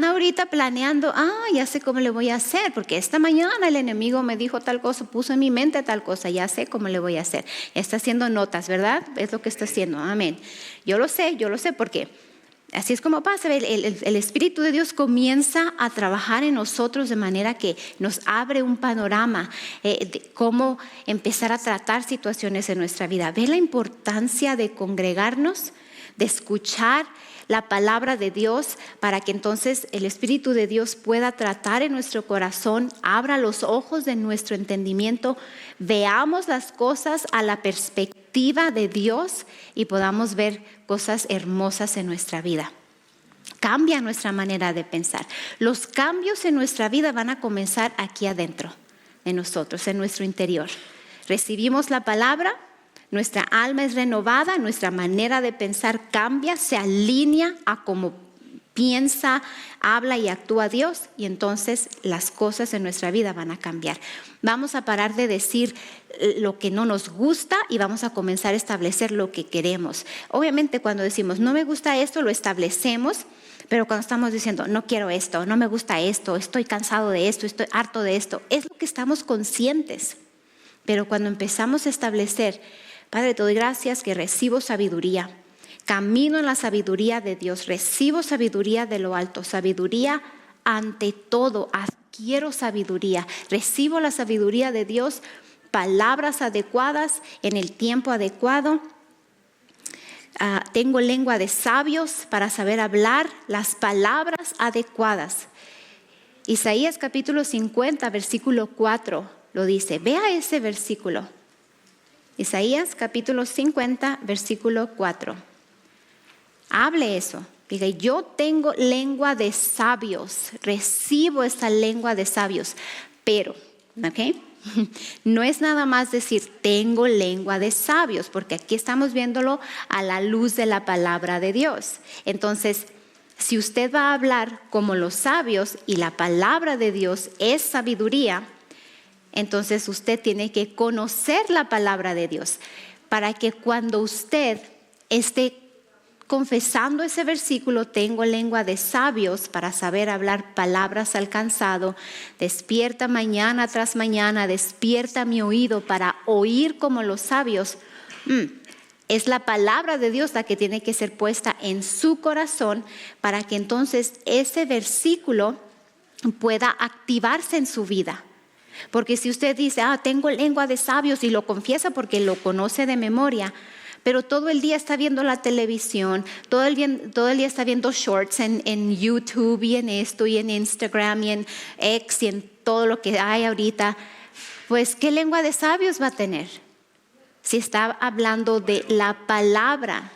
ahorita planeando, ya sé cómo le voy a hacer, porque esta mañana el enemigo me dijo tal cosa, puso en mi mente tal cosa, ya sé cómo le voy a hacer. Está haciendo notas, ¿verdad? Es lo que está haciendo, amén. Yo lo sé, porque así es como pasa, el Espíritu de Dios comienza a trabajar en nosotros de manera que nos abre un panorama de cómo empezar a tratar situaciones en nuestra vida. ¿Ve la importancia de congregarnos? De escuchar la palabra de Dios para que entonces el Espíritu de Dios pueda tratar en nuestro corazón, abra los ojos de nuestro entendimiento, veamos las cosas a la perspectiva de Dios y podamos ver cosas hermosas en nuestra vida. Cambia nuestra manera de pensar. Los cambios en nuestra vida van a comenzar aquí adentro de nosotros, en nuestro interior. Recibimos la palabra. Nuestra alma es renovada, nuestra manera de pensar cambia, se alinea a como piensa, habla y actúa Dios, y entonces las cosas en nuestra vida van a cambiar. Vamos a parar de decir lo que no nos gusta y vamos a comenzar a establecer lo que queremos. Obviamente cuando decimos no me gusta esto, lo establecemos, pero cuando estamos diciendo no quiero esto, no me gusta esto, estoy cansado de esto, estoy harto de esto, es lo que estamos conscientes. Pero cuando empezamos a establecer, Padre, te doy gracias que recibo sabiduría, camino en la sabiduría de Dios, recibo sabiduría de lo alto, sabiduría ante todo, adquiero sabiduría, recibo la sabiduría de Dios, palabras adecuadas en el tiempo adecuado. Tengo lengua de sabios para saber hablar las palabras adecuadas. Isaías capítulo 50, versículo 4 lo dice. Vea ese versículo. Isaías capítulo 50, versículo 4. Hable eso. Diga, yo tengo lengua de sabios, recibo esta lengua de sabios. Pero, ¿ok? No es nada más decir tengo lengua de sabios, porque aquí estamos viéndolo a la luz de la palabra de Dios. Entonces, si usted va a hablar como los sabios y la palabra de Dios es sabiduría, entonces usted tiene que conocer la palabra de Dios para que cuando usted esté confesando ese versículo, tengo lengua de sabios para saber hablar palabras al cansado, despierta mañana tras mañana, despierta mi oído para oír como los sabios. Es la palabra de Dios la que tiene que ser puesta en su corazón para que entonces ese versículo pueda activarse en su vida. Porque si usted dice, tengo lengua de sabios y lo confiesa porque lo conoce de memoria, pero todo el día está viendo la televisión, todo el día está viendo shorts en YouTube y en esto y en Instagram y en X y en todo lo que hay ahorita, pues ¿qué lengua de sabios va a tener? Si está hablando de la palabra.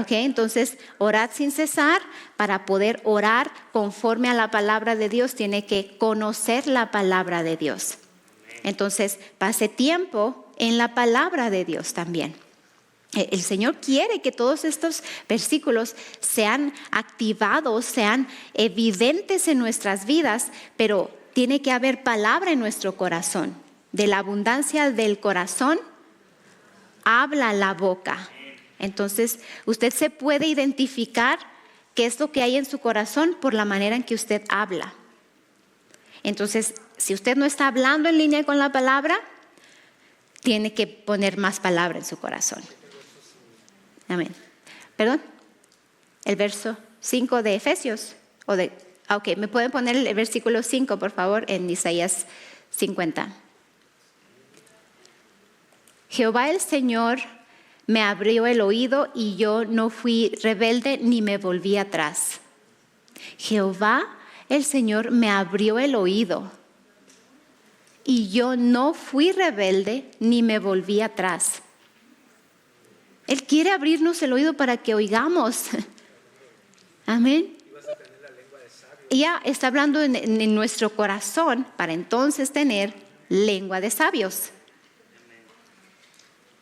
Okay, entonces orad sin cesar. Para poder orar conforme a la palabra de Dios tiene que conocer la palabra de Dios. Entonces pase tiempo en la palabra de Dios también. El Señor quiere que todos estos versículos sean activados, sean evidentes en nuestras vidas, pero tiene que haber palabra en nuestro corazón. De la abundancia del corazón habla la boca. Entonces, usted se puede identificar qué es lo que hay en su corazón por la manera en que usted habla. Entonces, si usted no está hablando en línea con la palabra, tiene que poner más palabra en su corazón. Amén. ¿Perdón? El verso 5 de Efesios. Ok, ¿me pueden poner el versículo 5, por favor, en Isaías 50? Jehová el Señor me abrió el oído y yo no fui rebelde ni me volví atrás. Jehová el Señor me abrió el oído y yo no fui rebelde ni me volví atrás. Él quiere abrirnos el oído para que oigamos. Amén. Ya está hablando en nuestro corazón para entonces tener lengua de sabios.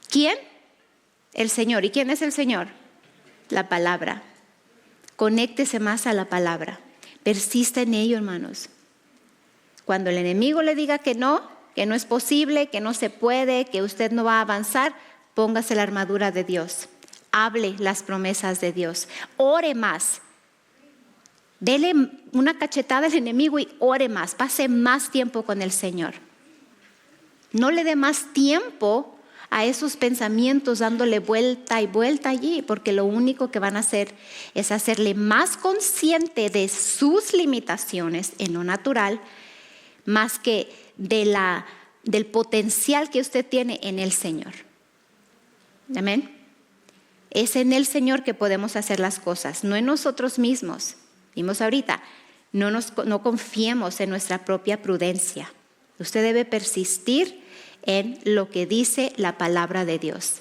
¿Quién? El Señor. ¿Y quién es el Señor? La palabra. Conéctese más a la palabra. Persista en ello, hermanos. Cuando el enemigo le diga que no es posible, que no se puede, que usted no va a avanzar, póngase la armadura de Dios. Hable las promesas de Dios. Ore más. Dele una cachetada al enemigo y ore más. Pase más tiempo con el Señor. No le dé más tiempo a esos pensamientos dándole vuelta y vuelta allí, porque lo único que van a hacer es hacerle más consciente de sus limitaciones en lo natural, más que del potencial que usted tiene en el Señor. Amén. Es en el Señor que podemos hacer las cosas, no en nosotros mismos. Vimos ahorita, no confiemos en nuestra propia prudencia. Usted debe persistir en lo que dice la palabra de Dios.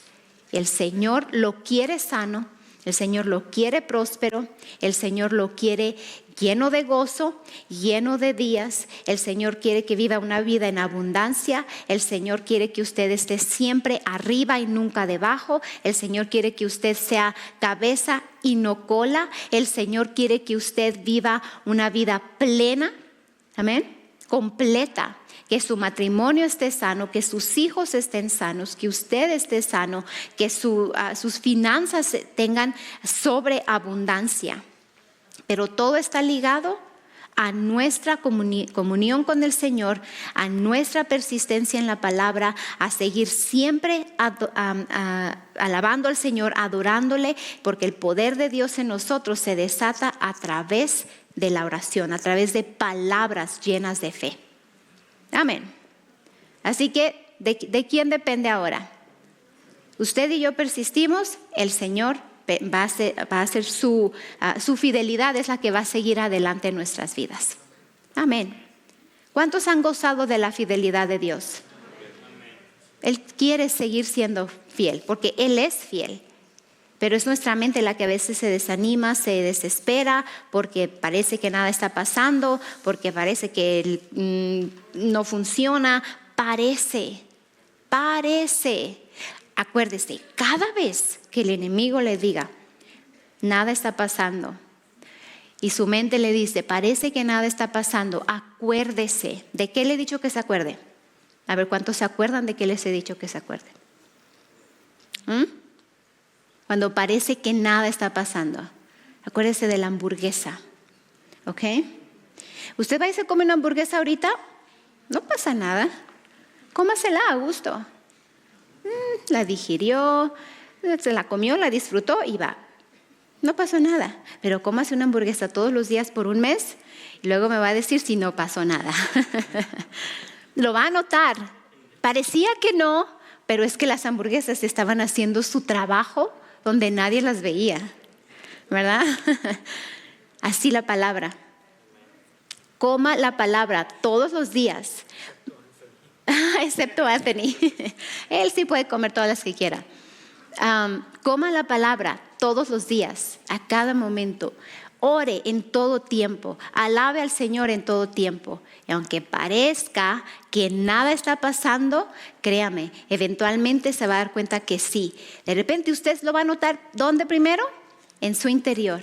El Señor lo quiere sano, El Señor lo quiere próspero, el Señor lo quiere lleno de gozo, lleno de días. El Señor quiere que viva una vida en abundancia. El Señor quiere que usted esté siempre arriba y nunca debajo. El Señor quiere que usted sea cabeza y no cola. El Señor quiere que usted viva una vida plena, amén, completa. Que su matrimonio esté sano, que sus hijos estén sanos, que usted esté sano, que sus finanzas tengan sobreabundancia. Pero todo está ligado a nuestra comunión con el Señor, a nuestra persistencia en la palabra, a seguir siempre alabando al Señor, adorándole, porque el poder de Dios en nosotros se desata a través de la oración, a través de palabras llenas de fe. Amén. Así que, ¿de quién depende ahora? Usted y yo persistimos, el Señor va a hacer su fidelidad, es la que va a seguir adelante en nuestras vidas. Amén. ¿Cuántos han gozado de la fidelidad de Dios? Él quiere seguir siendo fiel, porque Él es fiel. Pero es nuestra mente la que a veces se desanima, se desespera, porque parece que nada está pasando, porque parece que no funciona. Parece. Acuérdese, cada vez que el enemigo le diga, nada está pasando, y su mente le dice, parece que nada está pasando, acuérdese. ¿De qué le he dicho que se acuerde? A ver, ¿cuántos se acuerdan de qué les he dicho que se acuerde? Cuando parece que nada está pasando, acuérdese de la hamburguesa, ¿ok? ¿Usted va y se come una hamburguesa ahorita? No pasa nada. Cómasela a gusto. La digirió, se la comió, la disfrutó y va. No pasó nada. Pero cómase una hamburguesa todos los días por un mes y luego me va a decir si no pasó nada. Lo va a notar. Parecía que no, pero es que las hamburguesas estaban haciendo su trabajo donde nadie las veía, ¿verdad? Así la palabra. Coma la palabra todos los días. Excepto Anthony. Él sí puede comer todas las que quiera. Coma la palabra todos los días, a cada momento. Ore en todo tiempo. Alabe al Señor en todo tiempo. Y aunque parezca que nada está pasando, créame, eventualmente se va a dar cuenta que sí. De repente usted lo va a notar, ¿dónde primero? En su interior,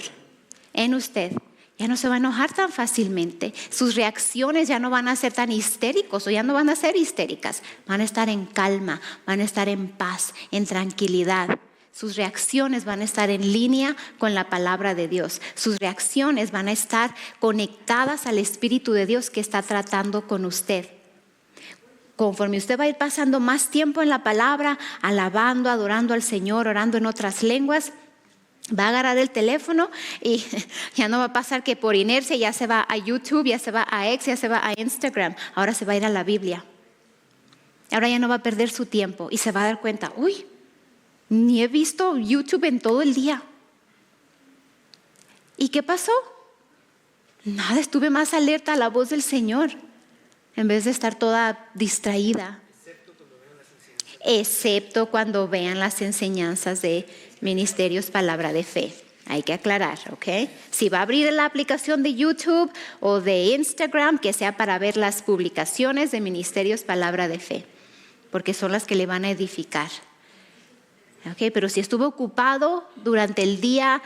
en usted. Ya no se va a enojar tan fácilmente. Sus reacciones ya no van a ser tan histéricos o ya no van a ser histéricas. Van a estar en calma, van a estar en paz, en tranquilidad. Sus reacciones van a estar en línea con la palabra de Dios. Sus reacciones van a estar conectadas al Espíritu de Dios que está tratando con usted. Conforme usted va a ir pasando más tiempo en la palabra, alabando, adorando al Señor, orando en otras lenguas, va a agarrar el teléfono y ya no va a pasar que por inercia ya se va a YouTube, ya se va a X, ya se va a Instagram. Ahora se va a ir a la Biblia. Ahora ya no va a perder su tiempo y se va a dar cuenta, uy, ni he visto YouTube en todo el día. ¿Y qué pasó? Nada, estuve más alerta a la voz del Señor en vez de estar toda distraída. Excepto cuando vean las enseñanzas de Ministerios Palabra de Fe. Hay que aclarar, ¿ok? Si va a abrir la aplicación de YouTube o de Instagram, que sea para ver las publicaciones de Ministerios Palabra de Fe, porque son las que le van a edificar. Okay, pero si estuvo ocupado durante el día,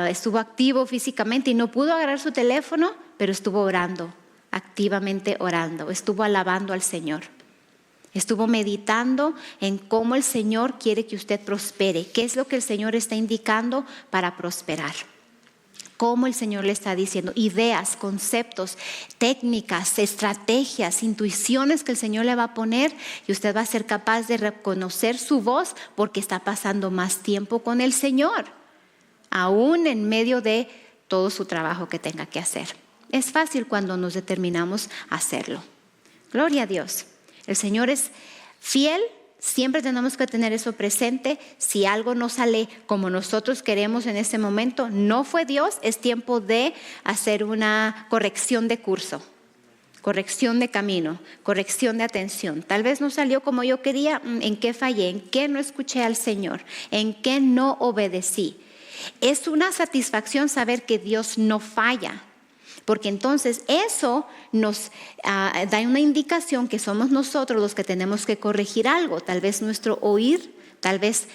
estuvo activo físicamente y no pudo agarrar su teléfono, pero estuvo orando, activamente orando, estuvo alabando al Señor. Estuvo meditando en cómo el Señor quiere que usted prospere, qué es lo que el Señor está indicando para prosperar. Cómo el Señor le está diciendo, ideas, conceptos, técnicas, estrategias, intuiciones que el Señor le va a poner y usted va a ser capaz de reconocer su voz porque está pasando más tiempo con el Señor, aún en medio de todo su trabajo que tenga que hacer. Es fácil cuando nos determinamos a hacerlo. Gloria a Dios. El Señor es fiel. Siempre tenemos que tener eso presente. Si algo no sale como nosotros queremos en ese momento, no fue Dios, es tiempo de hacer una corrección de curso, corrección de camino, corrección de atención. Tal vez no salió como yo quería. ¿En qué fallé? ¿En qué no escuché al Señor? ¿En qué no obedecí? Es una satisfacción saber que Dios no falla, porque entonces eso nos da una indicación que somos nosotros los que tenemos que corregir algo. Tal vez nuestro oír, tal vez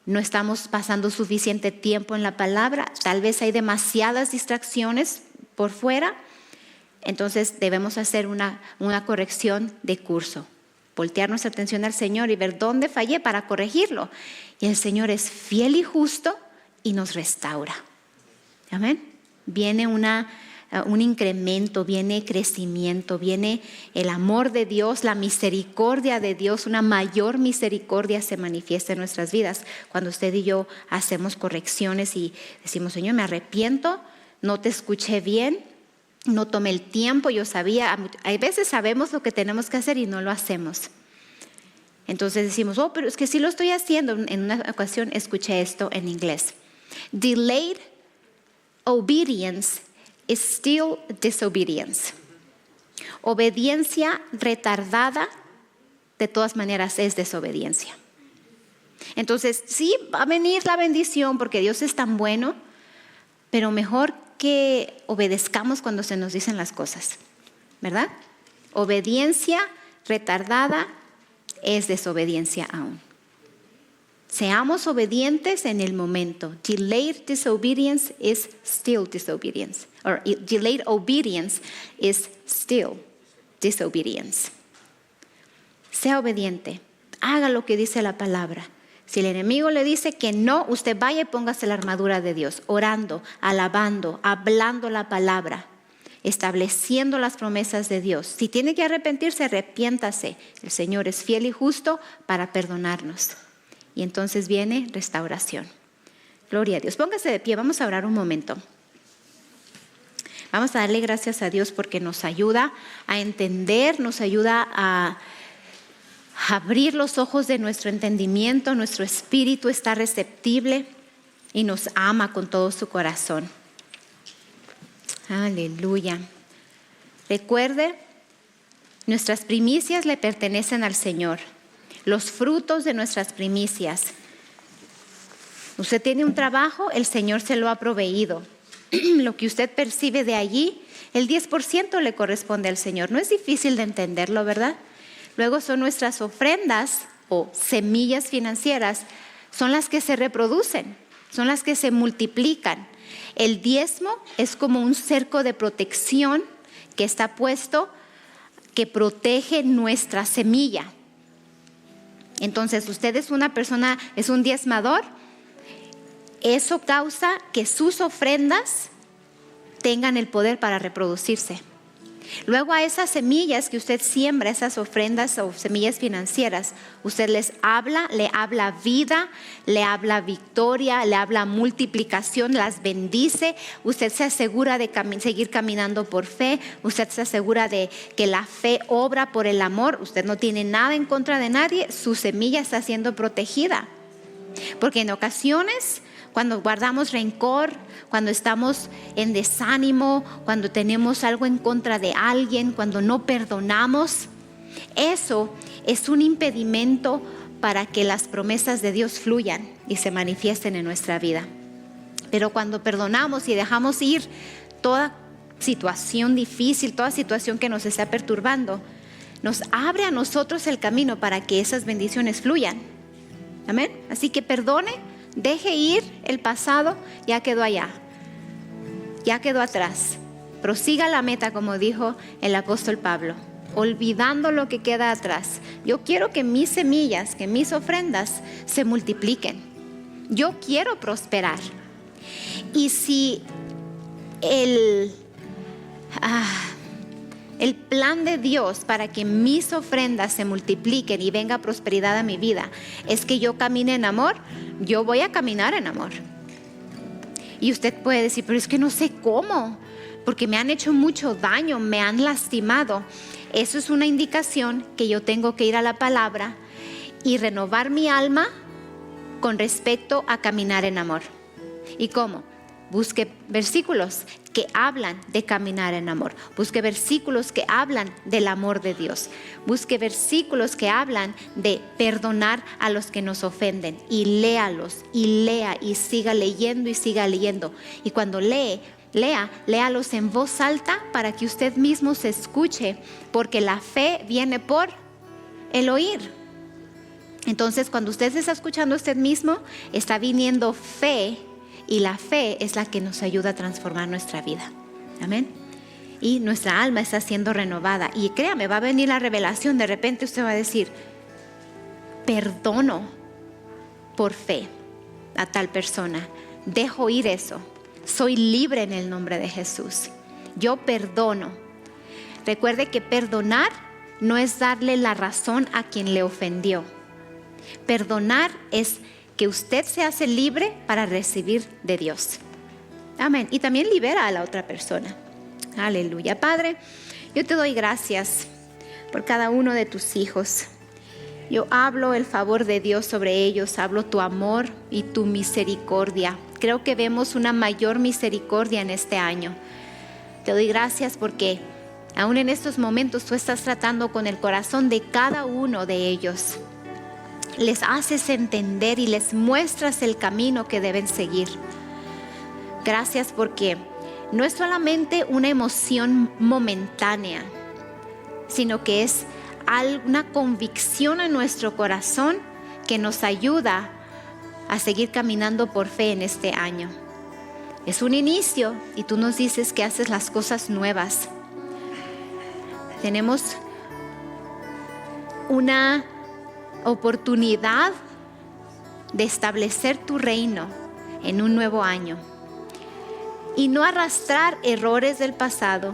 no estamos pasando suficiente tiempo en la palabra, tal vez hay demasiadas distracciones por fuera. Entonces debemos hacer una corrección de curso, voltear nuestra atención al Señor y ver dónde fallé para corregirlo. Y el Señor es fiel y justo y nos restaura. Amén. Viene un incremento, viene crecimiento, viene el amor de Dios, la misericordia de Dios, una mayor misericordia se manifiesta en nuestras vidas cuando usted y yo hacemos correcciones y decimos: Señor, me arrepiento, no te escuché bien, no tomé el tiempo, yo sabía. Hay veces sabemos lo que tenemos que hacer y no lo hacemos. Entonces decimos: oh, pero es que sí lo estoy haciendo. En una ocasión escuché esto en inglés: delayed obedience is still disobedience. Obediencia retardada de todas maneras es desobediencia. Entonces sí va a venir la bendición porque Dios es tan bueno, pero mejor que obedezcamos cuando se nos dicen las cosas, ¿verdad? Obediencia retardada es desobediencia aún. Seamos obedientes en el momento. Delayed disobedience is still disobedience. Or delayed obedience is still disobedience. Sea obediente. Haga lo que dice la palabra. Si el enemigo le dice que no, usted vaya y póngase la armadura de Dios, orando, alabando, hablando la palabra, estableciendo las promesas de Dios. Si tiene que arrepentirse, arrepiéntase. El Señor es fiel y justo para perdonarnos. Y entonces viene restauración. Gloria a Dios. Póngase de pie, vamos a orar un momento. Vamos a darle gracias a Dios porque nos ayuda a entender, nos ayuda a abrir los ojos de nuestro entendimiento. Nuestro espíritu está receptible y nos ama con todo su corazón. Aleluya. Recuerde, nuestras primicias le pertenecen al Señor. Los frutos de nuestras primicias. Usted tiene un trabajo, el Señor se lo ha proveído. Lo que usted percibe de allí, el 10% le corresponde al Señor. No es difícil de entenderlo, ¿verdad? Luego son nuestras ofrendas o semillas financieras, son las que se reproducen, son las que se multiplican. El diezmo es como un cerco de protección que está puesto, que protege nuestra semilla. Entonces, usted es una persona, es un diezmador. Eso causa que sus ofrendas tengan el poder para reproducirse. Luego a esas semillas que usted siembra, esas ofrendas o semillas financieras, usted les habla, le habla vida, le habla victoria, le habla multiplicación, las bendice. Usted se asegura de seguir caminando por fe. Usted se asegura de que la fe obra por el amor. Usted no tiene nada en contra de nadie. Su semilla está siendo protegida. Porque en ocasiones, cuando guardamos rencor, cuando estamos en desánimo, cuando tenemos algo en contra de alguien, cuando no perdonamos, eso es un impedimento para que las promesas de Dios fluyan y se manifiesten en nuestra vida. Pero cuando perdonamos y dejamos ir toda situación difícil, toda situación que nos está perturbando, nos abre a nosotros el camino para que esas bendiciones fluyan. Amén. Así que perdone. Deje ir el pasado, ya quedó allá, ya quedó atrás. Prosiga la meta, como dijo el apóstol Pablo, olvidando lo que queda atrás. Yo quiero que mis semillas, que mis ofrendas se multipliquen. Yo quiero prosperar. Y si el plan de Dios para que mis ofrendas se multipliquen y venga prosperidad a mi vida es que yo camine en amor, yo voy a caminar en amor. Y usted puede decir: pero es que no sé cómo, porque me han hecho mucho daño, me han lastimado. Eso es una indicación que yo tengo que ir a la palabra y renovar mi alma con respecto a caminar en amor. ¿Y cómo? Busque versículos. que hablan de caminar en amor. Busque versículos que hablan del amor de Dios. Busque versículos que hablan de perdonar a los que nos ofenden. Y léalos, y lea, y siga leyendo, y siga leyendo. Y cuando léalos en voz alta para que usted mismo se escuche, porque la fe viene por el oír. Entonces, cuando usted se está escuchando a usted mismo, está viniendo fe. Y la fe es la que nos ayuda a transformar nuestra vida. Amén. Y nuestra alma está siendo renovada. Y créame, va a venir la revelación. De repente usted va a decir, perdono por fe a tal persona. Dejo ir eso. Soy libre en el nombre de Jesús. Yo perdono. Recuerde que perdonar no es darle la razón a quien le ofendió. Perdonar es que usted se hace libre para recibir de Dios. Amén. Y también libera a la otra persona. Aleluya. Padre, yo te doy gracias por cada uno de tus hijos. Yo hablo el favor de Dios sobre ellos, hablo tu amor y tu misericordia. Creo que vemos una mayor misericordia en este año. Te doy gracias porque aún en estos momentos tú estás tratando con el corazón de cada uno de ellos. Les haces entender y les muestras el camino que deben seguir. Gracias porque no es solamente una emoción momentánea, sino que es una convicción en nuestro corazón que nos ayuda a seguir caminando por fe en este año. Es un inicio y tú nos dices que haces las cosas nuevas. Tenemos una oportunidad de establecer tu reino en un nuevo año y no arrastrar errores del pasado,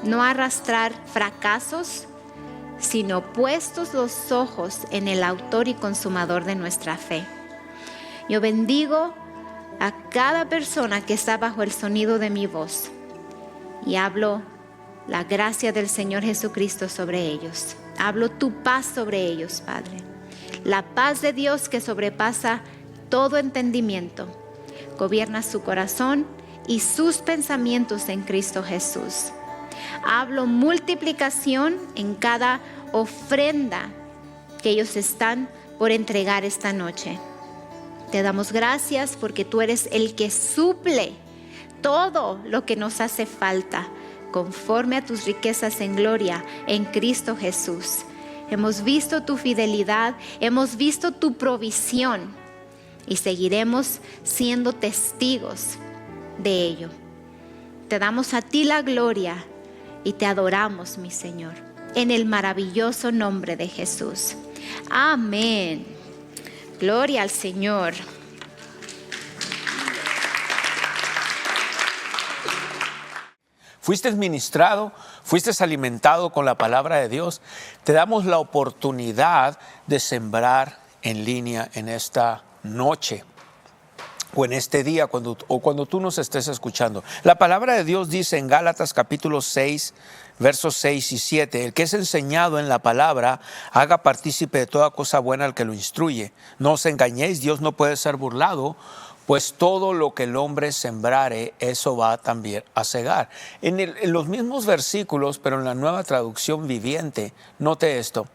no arrastrar fracasos, sino puestos los ojos en el autor y consumador de nuestra fe. Yo bendigo a cada persona que está bajo el sonido de mi voz y hablo la gracia del Señor Jesucristo sobre ellos. Hablo tu paz sobre ellos, Padre. La paz de Dios que sobrepasa todo entendimiento. Gobierna su corazón y sus pensamientos en Cristo Jesús. Hablo multiplicación en cada ofrenda que ellos están por entregar esta noche. Te damos gracias porque tú eres el que suple todo lo que nos hace falta, conforme a tus riquezas en gloria en Cristo Jesús. Hemos visto tu fidelidad, hemos visto tu provisión y seguiremos siendo testigos de ello. Te damos a ti la gloria y te adoramos, mi Señor, en el maravilloso nombre de Jesús. Amén. Gloria al Señor. Fuiste ministrado, fuiste alimentado con la palabra de Dios. Te damos la oportunidad de sembrar en línea en esta noche o en este día cuando tú nos estés escuchando. La palabra de Dios dice en Gálatas capítulo 6, versos 6 y 7, el que es enseñado en la palabra, haga partícipe de toda cosa buena al que lo instruye. No os engañéis, Dios no puede ser burlado, pues todo lo que el hombre sembrare, eso va también a segar. En los mismos versículos, pero en la Nueva Traducción Viviente, note esto.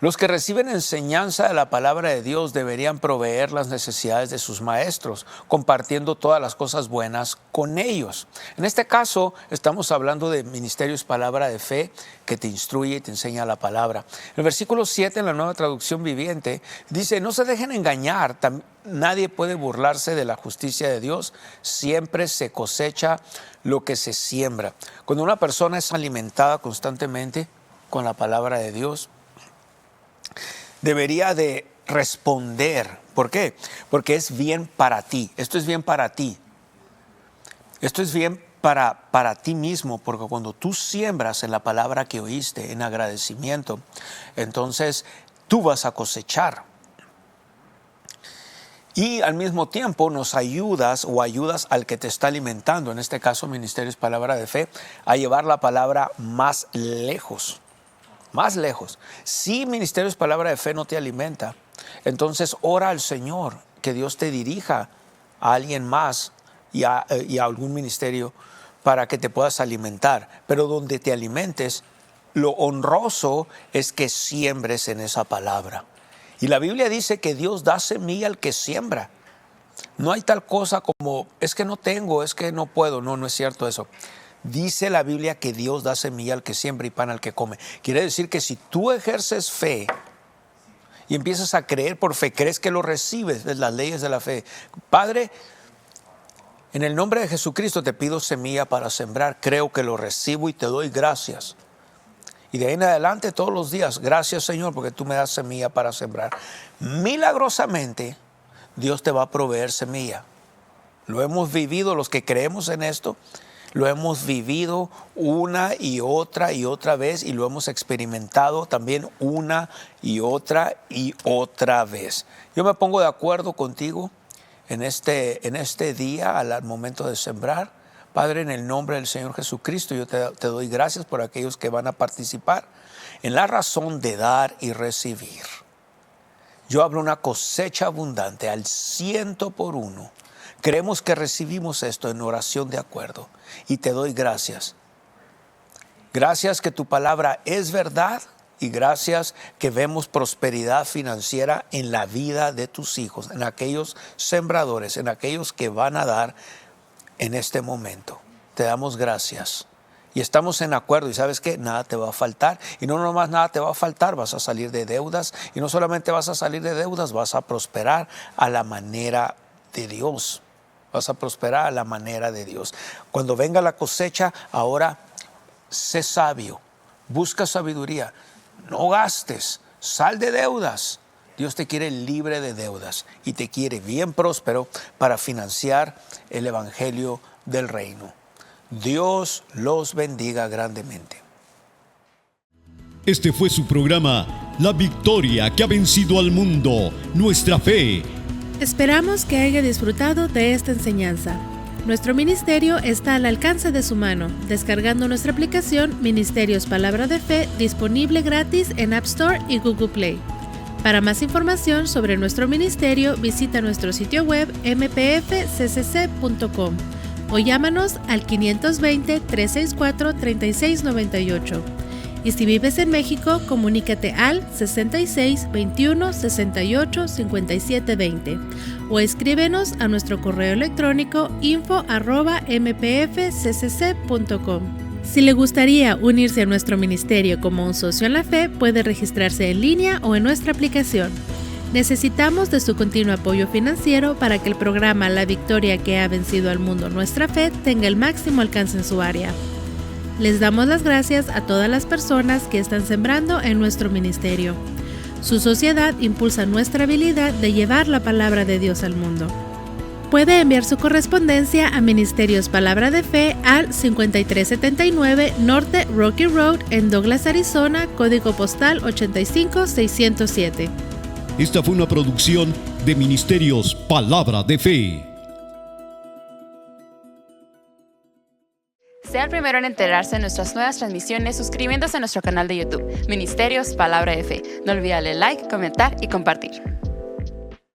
Los que reciben enseñanza de la palabra de Dios deberían proveer las necesidades de sus maestros, compartiendo todas las cosas buenas con ellos. En este caso, estamos hablando de ministerios palabra de fe que te instruye y te enseña la palabra. El versículo 7 en la Nueva Traducción Viviente dice, no se dejen engañar, nadie puede burlarse de la justicia de Dios, siempre se cosecha lo que se siembra. Cuando una persona es alimentada constantemente con la palabra de Dios, debería de responder. ¿Por qué? Porque es bien para ti. Esto es bien para ti. Esto es bien para ti mismo, porque cuando tú siembras en la palabra que oíste, en agradecimiento, entonces tú vas a cosechar. Y al mismo tiempo nos ayudas o ayudas al que te está alimentando, en este caso Ministerios Palabra de Fe, a llevar la palabra más lejos. Más lejos. Si Ministerios Palabra de Fe no te alimenta, entonces ora al Señor que Dios te dirija a alguien más y a algún ministerio para que te puedas alimentar, pero donde te alimentes, lo honroso es que siembres en esa palabra. Y la Biblia dice que Dios da semilla al que siembra. No hay tal cosa como, es que no tengo, es que no puedo. No, no es cierto eso. Dice la Biblia que Dios da semilla al que siembra y pan al que come. Quiere decir que si tú ejerces fe y empiezas a creer por fe, crees que lo recibes, es las leyes de la fe. Padre, en el nombre de Jesucristo te pido semilla para sembrar. Creo que lo recibo y te doy gracias. Y de ahí en adelante todos los días, gracias Señor porque tú me das semilla para sembrar. Milagrosamente Dios te va a proveer semilla. Lo hemos vivido, los que creemos en esto, lo hemos vivido una y otra vez y lo hemos experimentado también una y otra vez. Yo me pongo de acuerdo contigo en este día al momento de sembrar. Padre, en el nombre del Señor Jesucristo, yo te doy gracias por aquellos que van a participar en la razón de dar y recibir. Yo hablo una cosecha abundante al 100%. Creemos que recibimos esto en oración de acuerdo y te doy gracias. Gracias que tu palabra es verdad y gracias que vemos prosperidad financiera en la vida de tus hijos, en aquellos sembradores, en aquellos que van a dar en este momento. Te damos gracias y estamos en acuerdo y sabes que nada te va a faltar y no nomás nada te va a faltar, vas a salir de deudas y no solamente vas a salir de deudas, vas a prosperar a la manera de Dios. Vas a prosperar a la manera de Dios. Cuando venga la cosecha, ahora sé sabio, busca sabiduría, no gastes, sal de deudas. Dios te quiere libre de deudas y te quiere bien próspero para financiar el evangelio del reino. Dios los bendiga grandemente. Este fue su programa, La Victoria que ha vencido al mundo, nuestra fe. Esperamos que haya disfrutado de esta enseñanza. Nuestro ministerio está al alcance de su mano, descargando nuestra aplicación Ministerios Palabra de Fe, disponible gratis en App Store y Google Play. Para más información sobre nuestro ministerio, visita nuestro sitio web mpfccc.com o llámanos al 520-364-3698. Y si vives en México, comunícate al 66 21 68 57 20 o escríbenos a nuestro correo electrónico info@mpfccc.com. Si le gustaría unirse a nuestro ministerio como un socio en la fe, puede registrarse en línea o en nuestra aplicación. Necesitamos de su continuo apoyo financiero para que el programa La Victoria que ha vencido al mundo, nuestra fe, tenga el máximo alcance en su área. Les damos las gracias a todas las personas que están sembrando en nuestro ministerio. Su sociedad impulsa nuestra habilidad de llevar la palabra de Dios al mundo. Puede enviar su correspondencia a Ministerios Palabra de Fe al 5379 Norte Rocky Road en Douglas, Arizona, código postal 85607. Esta fue una producción de Ministerios Palabra de Fe. Sea el primero en enterarse de nuestras nuevas transmisiones suscribiéndose a nuestro canal de YouTube, Ministerios Palabra de Fe. No olvide darle like, comentar y compartir.